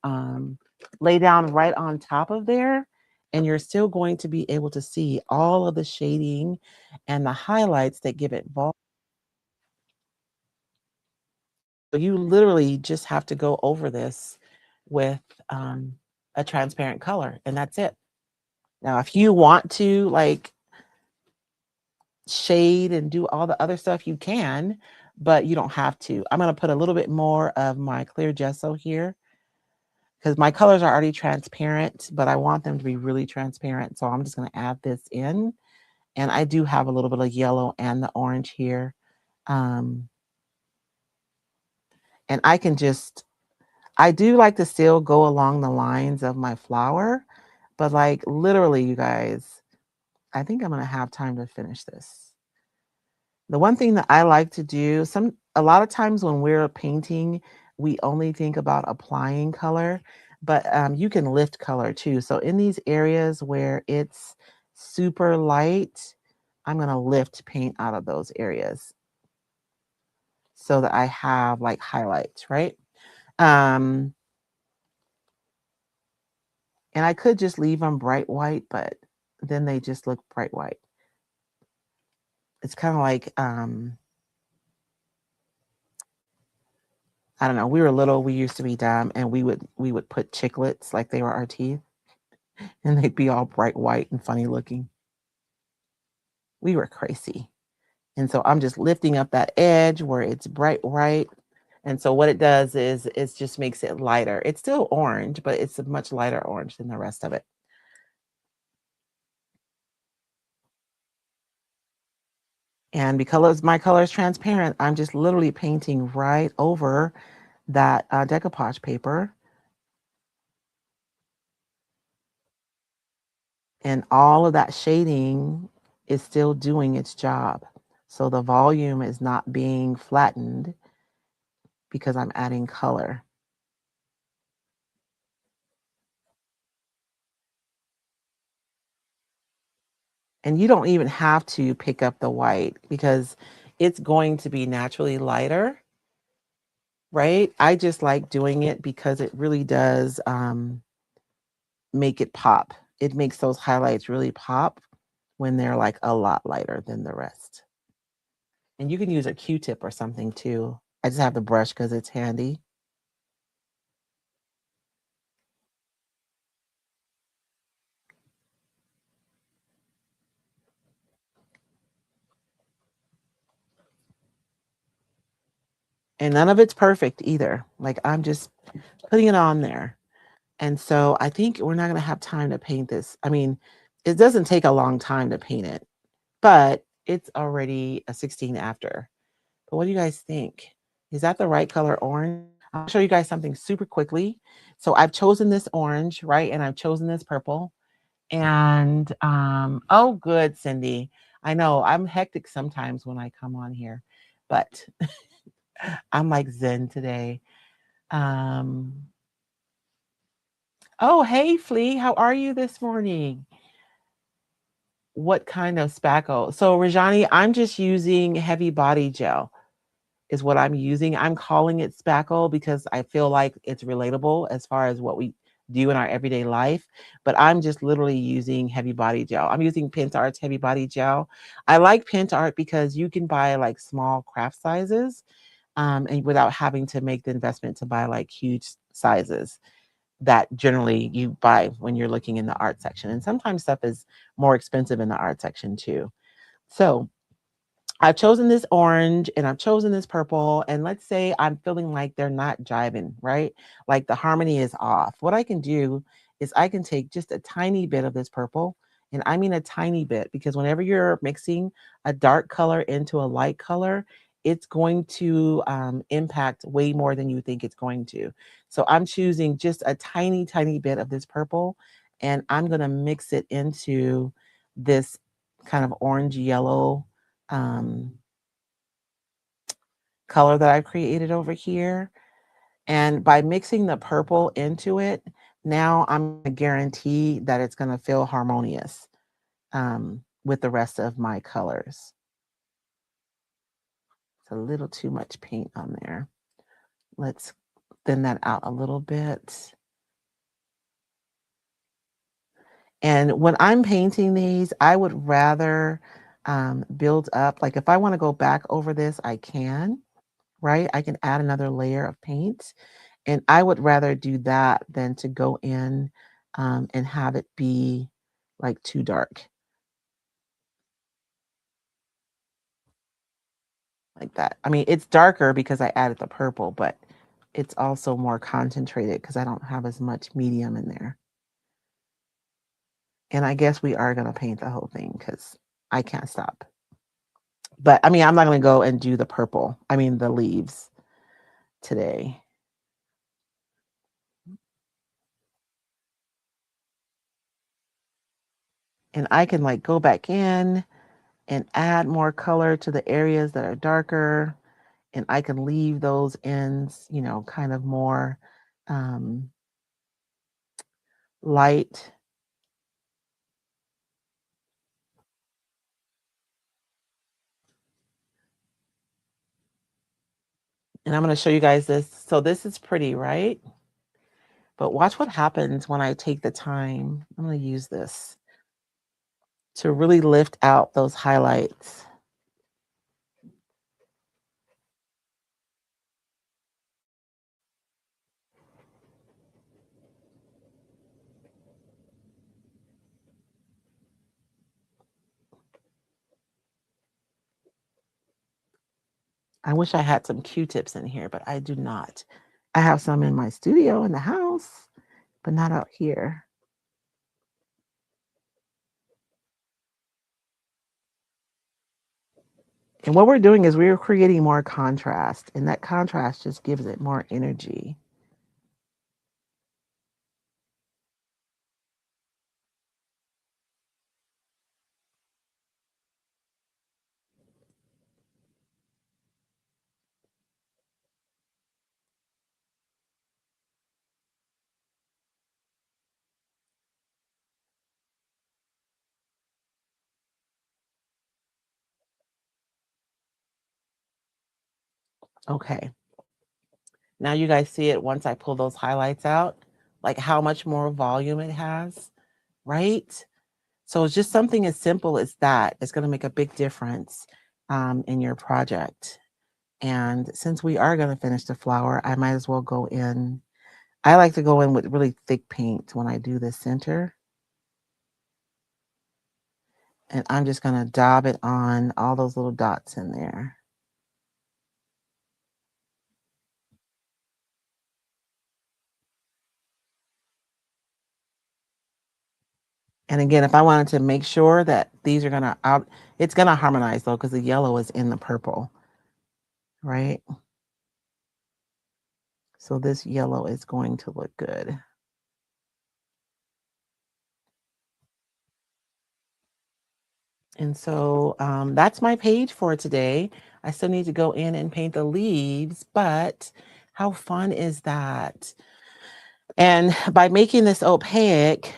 lay down right on top of there. And you're still going to be able to see all of the shading and the highlights that give it volume. So you literally just have to go over this with a transparent color, and that's it. Now, if you want to like shade and do all the other stuff, you can, but you don't have to. I'm going to put a little bit more of my clear gesso here because my colors are already transparent, but I want them to be really transparent. So I'm just going to add this in. And I do have a little bit of yellow and the orange here. And I can just, I do like to still go along the lines of my flower, but like literally, you guys, I think I'm going to have time to finish this. The one thing that I like to do, a lot of times when we're painting, we only think about applying color, but you can lift color too. So in these areas where it's super light, I'm going to lift paint out of those areas so that I have like highlights, right? And I could just leave them bright white, but then they just look bright white. It's kind of like, I don't know. We were little. We used to be dumb, and we would put chiclets like they were our teeth, and they'd be all bright white and funny looking. We were crazy, and so I'm just lifting up that edge where it's bright white. And so what it does is it just makes it lighter. It's still orange, but it's a much lighter orange than the rest of it. And because my color is transparent, I'm just literally painting right over that decoupage paper. And all of that shading is still doing its job. So the volume is not being flattened because I'm adding color. And you don't even have to pick up the white because it's going to be naturally lighter, right? I just like doing it because it really does make it pop. It makes those highlights really pop when they're like a lot lighter than the rest. And you can use a Q-tip or something too. I just have the brush because it's handy. And none of it's perfect either. Like I'm just putting it on there. And so I think we're not going to have time to paint this. I mean, it doesn't take a long time to paint it, but it's already a 16 after. But what do you guys think? Is that the right color orange? I'll show you guys something super quickly. So I've chosen this orange, right? And I've chosen this purple. And oh, good, Cindy. I know I'm hectic sometimes when I come on here, but I'm like Zen today. Um, oh, hey, Flea, how are you this morning? What kind of spackle? So, Rajani, I'm just using heavy body gel, is what I'm using. I'm calling it spackle because I feel like it's relatable as far as what we do in our everyday life. But I'm just literally using heavy body gel. I'm using PintArt's heavy body gel. I like PintArt because you can buy like small craft sizes and without having to make the investment to buy like huge sizes that generally you buy when you're looking in the art section. And sometimes stuff is more expensive in the art section too. So I've chosen this orange and I've chosen this purple. And let's say I'm feeling like they're not jiving, right? Like the harmony is off. What I can do is I can take just a tiny bit of this purple. And I mean a tiny bit because whenever you're mixing a dark color into a light color, it's going to impact way more than you think it's going to. So I'm choosing just a tiny, tiny bit of this purple and I'm going to mix it into this kind of orange yellow color that I've created over here. And by mixing the purple into it, now I'm going to guarantee that it's going to feel harmonious with the rest of my colors. It's a little too much paint on there. Let's thin that out a little bit. And when I'm painting these, I would rather build up. Like if I want to go back over this, I can, right? I can add another layer of paint. And I would rather do that than to go in and have it be like too dark. Like that. I mean, it's darker because I added the purple, but it's also more concentrated because I don't have as much medium in there. And I guess we are going to paint the whole thing because I can't stop. But I mean, I'm not going to go and do the purple. I mean, the leaves today. And I can like go back in and add more color to the areas that are darker. And I can leave those ends, you know, kind of more light. And I'm going to show you guys this. So this is pretty, right? But watch what happens when I take the time. I'm going to use this to really lift out those highlights. I wish I had some Q-tips in here, but I do not. I have some in my studio in the house, but not out here. And what we're doing is we're creating more contrast, and that contrast just gives it more energy. Okay. Now you guys see it once I pull those highlights out, like how much more volume it has, right? So it's just something as simple as that. It's going to make a big difference in your project. And since we are going to finish the flower, I might as well go in. I like to go in with really thick paint when I do the center. And I'm just going to dab it on all those little dots in there. And again, if I wanted to make sure that these are going to out, it's going to harmonize though, because the yellow is in the purple, right? So this yellow is going to look good. And so that's my page for today. I still need to go in and paint the leaves, but how fun is that? And by making this opaque,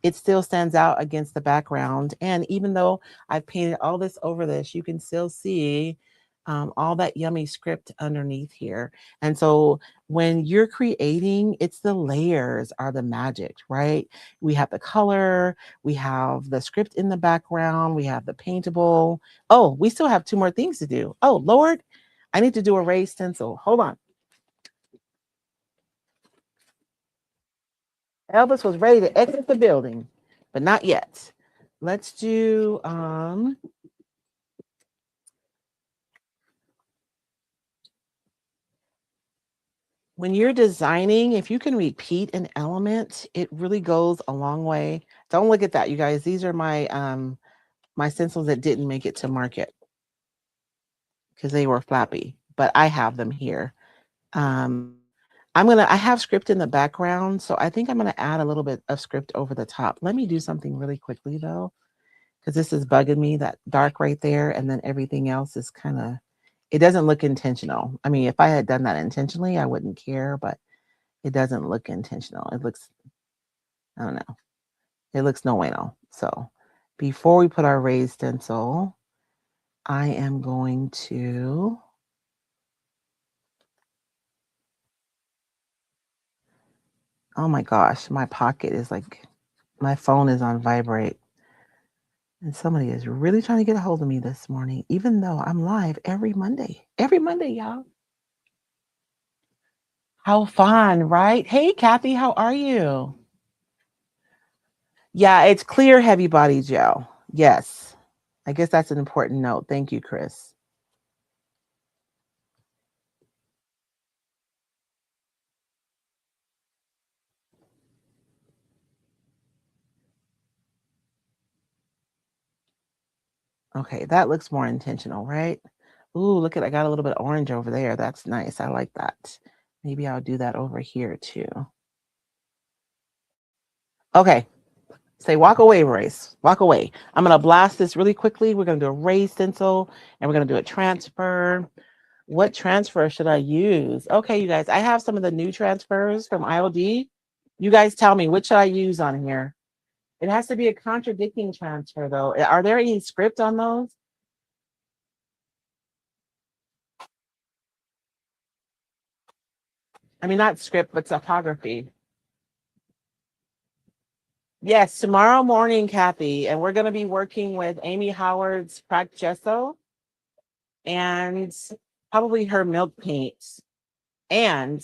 it still stands out against the background. And even though I've painted all this over this, you can still see all that yummy script underneath here. And so when you're creating, it's the layers are the magic, right? We have the color, we have the script in the background, we have the paintable. Oh, we still have two more things to do. Oh, Lord, I need to do a raised stencil. Hold on. Elvis was ready to exit the building, but not yet. Let's do when you're designing, if you can repeat an element, it really goes a long way. Don't look at that, you guys. These are my stencils that didn't make it to market because they were flappy, but I have them here. Um, I have script in the background, so I think I'm gonna add a little bit of script over the top. Let me do something really quickly though, because this is bugging me, that dark right there, and then everything else is kind of, it doesn't look intentional. I mean, if I had done that intentionally, I wouldn't care, but it doesn't look intentional. It looks, I don't know, it looks no bueno. So before we put our raised stencil, I am going to, oh my gosh, my pocket is like, my phone is on vibrate. And somebody is really trying to get a hold of me this morning, even though I'm live every Monday. Every Monday, y'all. How fun, right? Hey, Kathy, how are you? Yeah, it's clear heavy body gel. Yes. I guess that's an important note. Thank you, Chris. Okay, that looks more intentional, right? Ooh, look at, I got a little bit of orange over there. That's nice. I like that. Maybe I'll do that over here too. Okay, say walk away, Race. Walk away. I'm gonna blast this really quickly. We're gonna do a raise stencil and we're gonna do a transfer. What transfer should I use? Okay, you guys, I have some of the new transfers from IOD. You guys tell me, which should I use on here? It has to be a contradicting transfer though. Are there any script on those? I mean, not script, but typography. Yes, tomorrow morning, Kathy, and we're going to be working with Amy Howard's Cracked Gesso and probably her milk paints and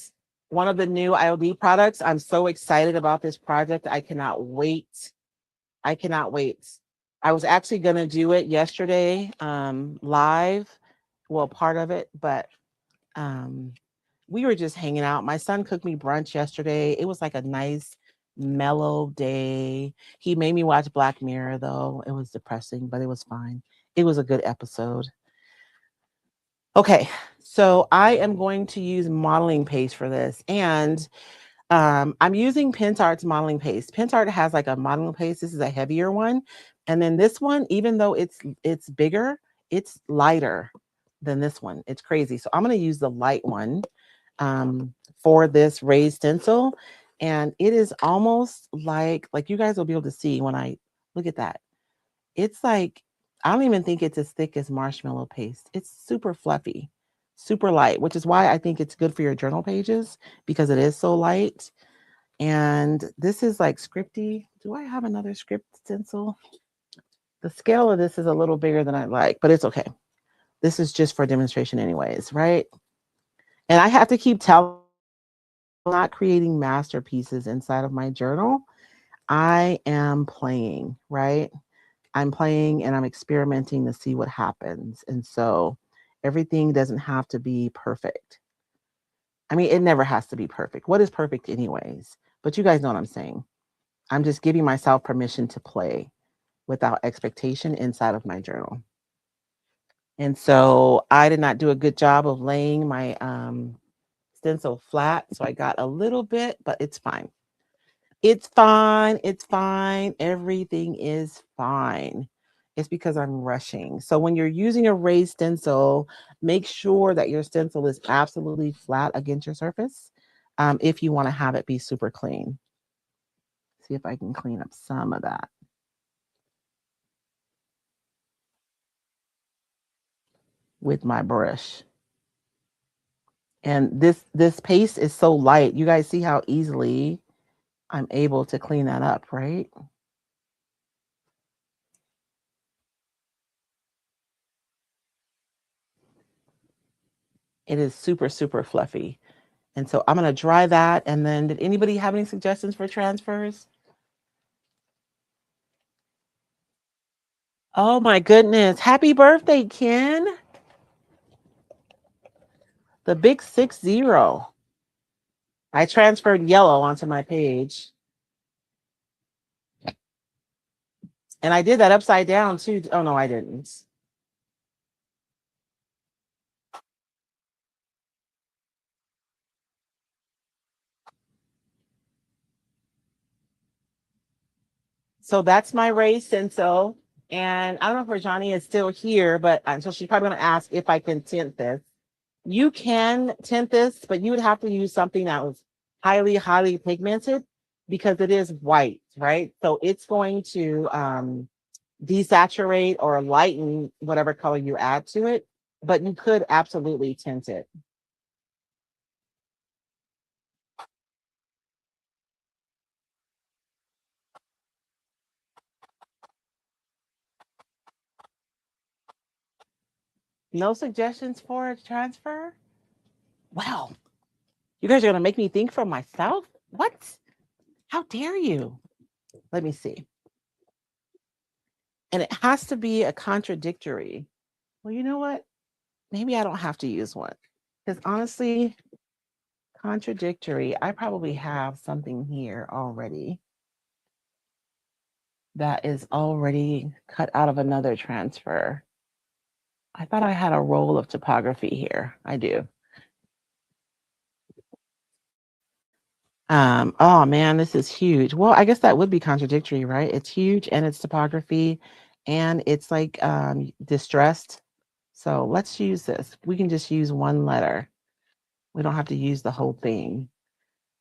one of the new IOD products. I'm so excited about this project. I cannot wait. I cannot wait. I was actually going to do it yesterday live, well, part of it, but um, we were just hanging out. My son cooked me brunch yesterday. It was like a nice, mellow day. He made me watch Black Mirror, though. It was depressing, but it was fine. It was a good episode. Okay, so I am going to use modeling paste for this. And I'm using PinTart's modeling paste. PinTart has like a modeling paste. This is a heavier one. And then this one, even though it's bigger, it's lighter than this one. It's crazy. So I'm going to use the light one for this raised stencil. And it is almost like you guys will be able to see when I look at that. It's like, I don't even think it's as thick as marshmallow paste. It's super fluffy, super light, which is why I think it's good for your journal pages because it is so light. And this is like scripty. Do I have another script stencil? The scale of this is a little bigger than I like, but it's okay. This is just for demonstration anyways, right? And I have to keep telling, I'm not creating masterpieces inside of my journal. I am playing, right? I'm playing and I'm experimenting to see what happens. And so everything doesn't have to be perfect. I mean, it never has to be perfect. What is perfect, anyways? But you guys know what I'm saying. I'm just giving myself permission to play without expectation inside of my journal. And so I did not do a good job of laying my stencil flat. So I got a little bit, but it's fine. It's fine. It's fine. Everything is fine. It's because I'm rushing. So when you're using a raised stencil, make sure that your stencil is absolutely flat against your surface if you want to have it be super clean. See if I can clean up some of that with my brush. And this paste is so light. You guys see how easily I'm able to clean that up, right? It is super, super fluffy. And so I'm going to dry that. And then did anybody have any suggestions for transfers? Oh my goodness. Happy birthday, Ken. The big 60. I transferred yellow onto my page. And I did that upside down too. Oh no, I didn't. So that's my race stencil. And I don't know if Rajani is still here, but so she's probably going to ask if I can tint this. You can tint this, but you would have to use something that was highly, highly pigmented because it is white, right? So it's going to desaturate or lighten whatever color you add to it, but you could absolutely tint it. No suggestions for a transfer? Wow. You guys are going to make me think for myself? What? How dare you? Let me see. And it has to be a contradictory. Well, you know what? Maybe I don't have to use one. Because honestly, contradictory, I probably have something here already that is already cut out of another transfer. I thought I had a roll of topography here. I do. Oh man, this is huge. Well, I guess that would be contradictory, right? It's huge and it's topography and it's like distressed. So let's use this. We can just use one letter. We don't have to use the whole thing.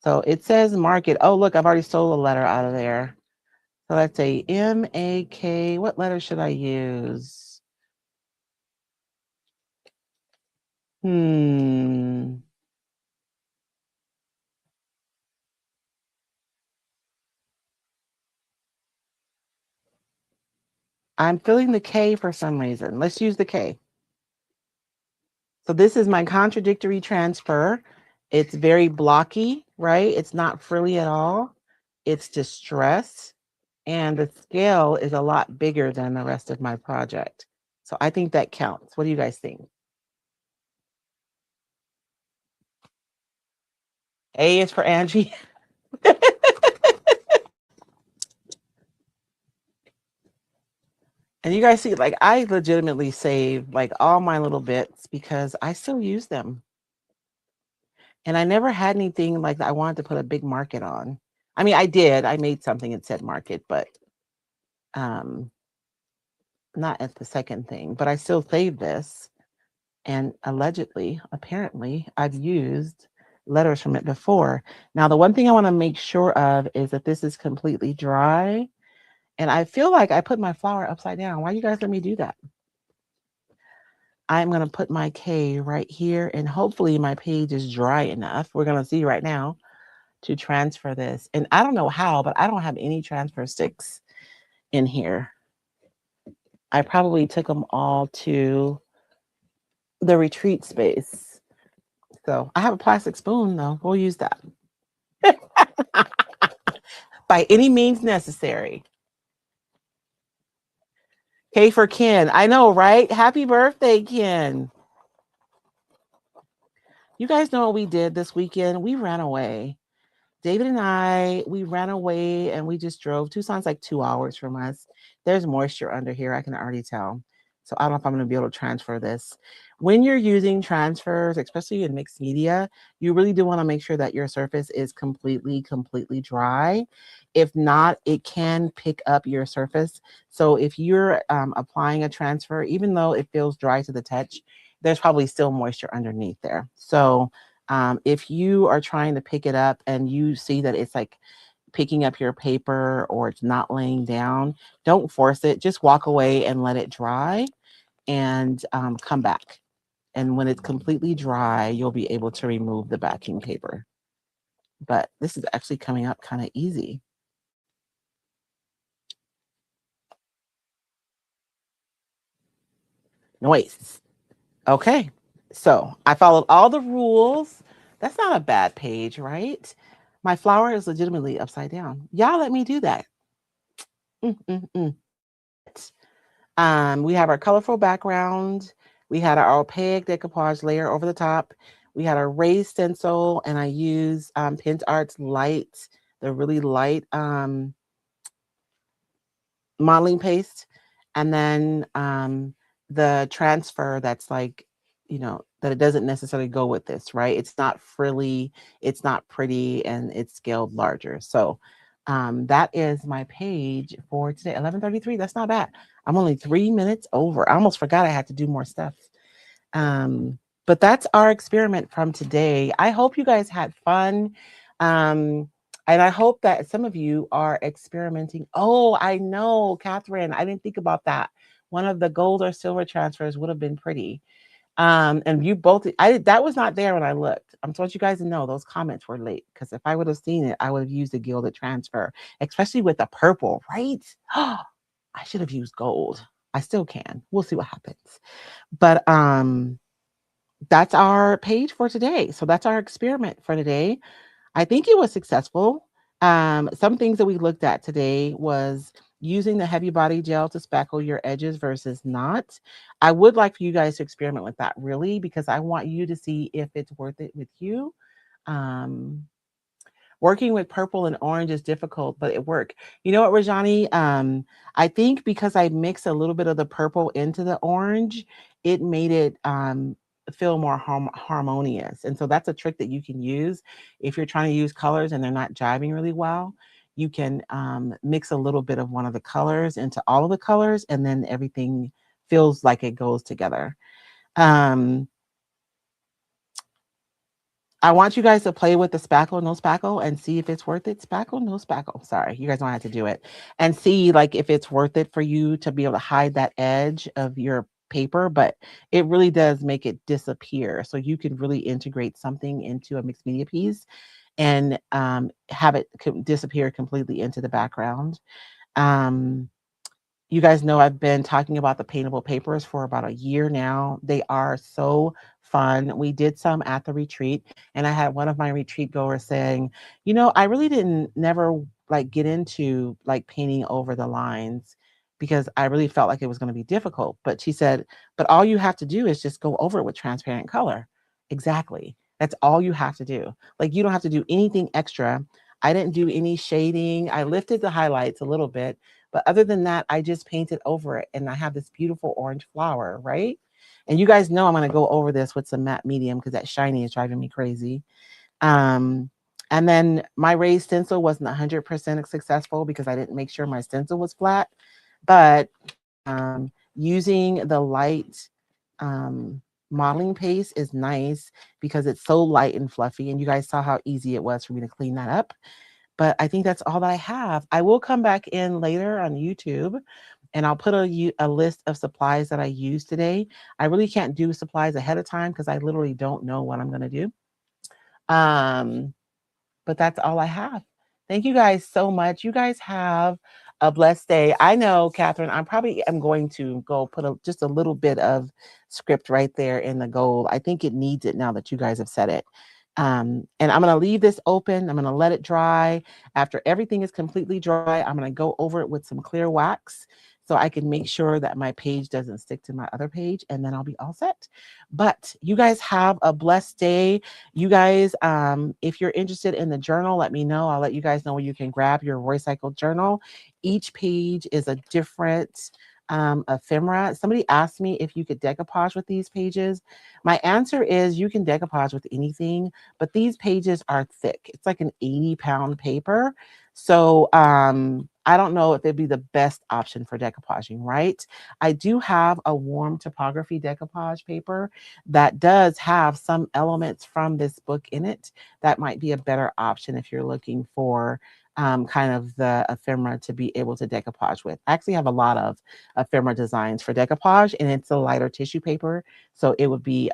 So it says market. Oh, look, I've already stole a letter out of there. So let's say M-A-K. What letter should I use? Hmm. I'm feeling the K for some reason. Let's use the K. So this is my contradictory transfer. It's very blocky, right? It's not frilly at all. It's distressed. And the scale is a lot bigger than the rest of my project. So I think that counts. What do you guys think? A is for Angie. And you guys see, like, I legitimately save like all my little bits because I still use them. And I never had anything like that I wanted to put a big market on. I mean, I did. I made something that said market, but um, not at the second thing. But I still saved this. And allegedly, apparently, I've used letters from it before. Now, the one thing I want to make sure of is that this is completely dry. And I feel like I put my flower upside down. Why you guys let me do that? I'm going to put my K right here and hopefully my page is dry enough. We're going to see right now to transfer this. And I don't know how, but I don't have any transfer sticks in here. I probably took them all to the retreat space. So I have a plastic spoon though. We'll use that by any means necessary. K for Ken. I know, right? Happy birthday, Ken. You guys know what we did this weekend? We ran away. David and I, we ran away and we just drove. Tucson's like 2 hours from us. There's moisture under here. I can already tell. So I don't know if I'm going to be able to transfer this. When you're using transfers, especially in mixed media, you really do want to make sure that your surface is completely dry. If not, it can pick up your surface. So if you're applying a transfer, even though it feels dry to the touch, there's probably still moisture underneath there. So if you are trying to pick it up and you see that it's like picking up your paper or it's not laying down, don't force it. Just walk away and let it dry and come back. And when it's completely dry, you'll be able to remove the backing paper. But this is actually coming up kind of easy. Noise. Okay. So I followed all the rules. That's not a bad page, right? My flower is legitimately upside down. Y'all let me do that. Mm-mm-mm. We have our colorful background. We had our opaque decoupage layer over the top. We had our raised stencil, and I use PintArt's light, the really light modeling paste. And then the transfer that's like, that it doesn't necessarily go with this, right? It's not frilly, it's not pretty, and it's scaled larger. So That is my page for today, 11:33. That's not bad. I'm only 3 minutes over. I almost forgot I had to do more stuff. But that's our experiment from today. I hope you guys had fun. Um, and I hope that some of you are experimenting. Oh, I know, Catherine, I didn't think about that. One of the gold or silver transfers would have been pretty. And you both, that was not there when I looked. I'm to let you guys know those comments were late because if I would have seen it, I would have used the gilded transfer, especially with the purple, right? I should have used gold. I still can. We'll see what happens. But that's our page for today. So that's our experiment for today. I think it was successful. Some things that we looked at today was using the heavy body gel to spackle your edges versus not. I would like for you guys to experiment with that really because I want you to see if it's worth it with you. Um, Working with purple and orange is difficult, but it worked. You know what, Rajani? I think because I mixed a little bit of the purple into the orange, it made it feel more harmonious. And so that's a trick that you can use if you're trying to use colors and they're not jiving really well. You can mix a little bit of one of the colors into all of the colors, and then everything feels like it goes together. Um, I want you guys to play with the spackle, no spackle, and see if it's worth it. Spackle, no spackle. Sorry, you guys don't have to do it. And see like if it's worth it for you to be able to hide that edge of your paper, but it really does make it disappear. So you can really integrate something into a mixed media piece and have it disappear completely into the background. Um, you guys know I've been talking about the paintable papers for about a year now. They are so fun. We did some at the retreat, and I had one of my retreat goers saying, "You know, I really didn't never like get into like painting over the lines because I really felt like it was going to be difficult." But she said, "But all you have to do is just go over it with transparent color." Exactly. That's all you have to do. Like you don't have to do anything extra. I didn't do any shading. I lifted the highlights a little bit, but other than that, I just painted over it and I have this beautiful orange flower, right? And you guys know I'm going to go over this with some matte medium because that shiny is driving me crazy. Um, and then my raised stencil wasn't 100% successful because I didn't make sure my stencil was flat. But using the light modeling paste is nice because it's so light and fluffy. And you guys saw how easy it was for me to clean that up. But I think that's all that I have. I will come back in later on YouTube and I'll put a list of supplies that I used today. I really can't do supplies ahead of time because I literally don't know what I'm going to do. Um, but that's all I have. Thank you guys so much. You guys have a blessed day. I know, Catherine, I probably am going to go put just a little bit of script right there in the gold. I think it needs it now that you guys have said it. And I'm going to leave this open. I'm going to let it dry. After everything is completely dry, I'm going to go over it with some clear wax so I can make sure that my page doesn't stick to my other page, and then I'll be all set. But you guys have a blessed day. You guys, if you're interested in the journal, let me know. I'll let you guys know where you can grab your Roycycle journal. Each page is a different ephemera. Somebody asked me if you could decoupage with these pages. My answer is you can decoupage with anything, but these pages are thick. It's like an 80-pound paper. So I don't know if it'd be the best option for decoupaging, right? I do have a warm typography decoupage paper that does have some elements from this book in it. That might be a better option if you're looking for kind of the ephemera to be able to decoupage with. I actually have a lot of ephemera designs for decoupage, and it's a lighter tissue paper, so it would be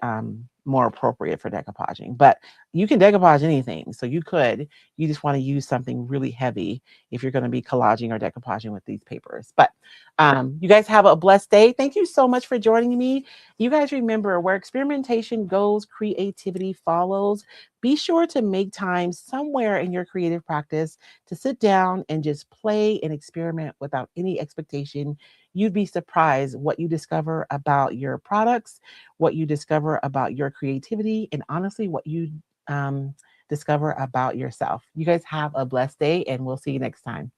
more appropriate for decoupaging. But you can decoupage anything, so you could. You just want to use something really heavy if you're going to be collaging or decoupaging with these papers. But you guys have a blessed day. Thank you so much for joining me. You guys remember, where experimentation goes, creativity follows. Be sure to make time somewhere in your creative practice to sit down and just play and experiment without any expectation. You'd be surprised what you discover about your products, what you discover about your creativity, and honestly, what you discover about yourself. You guys have a blessed day, and we'll see you next time.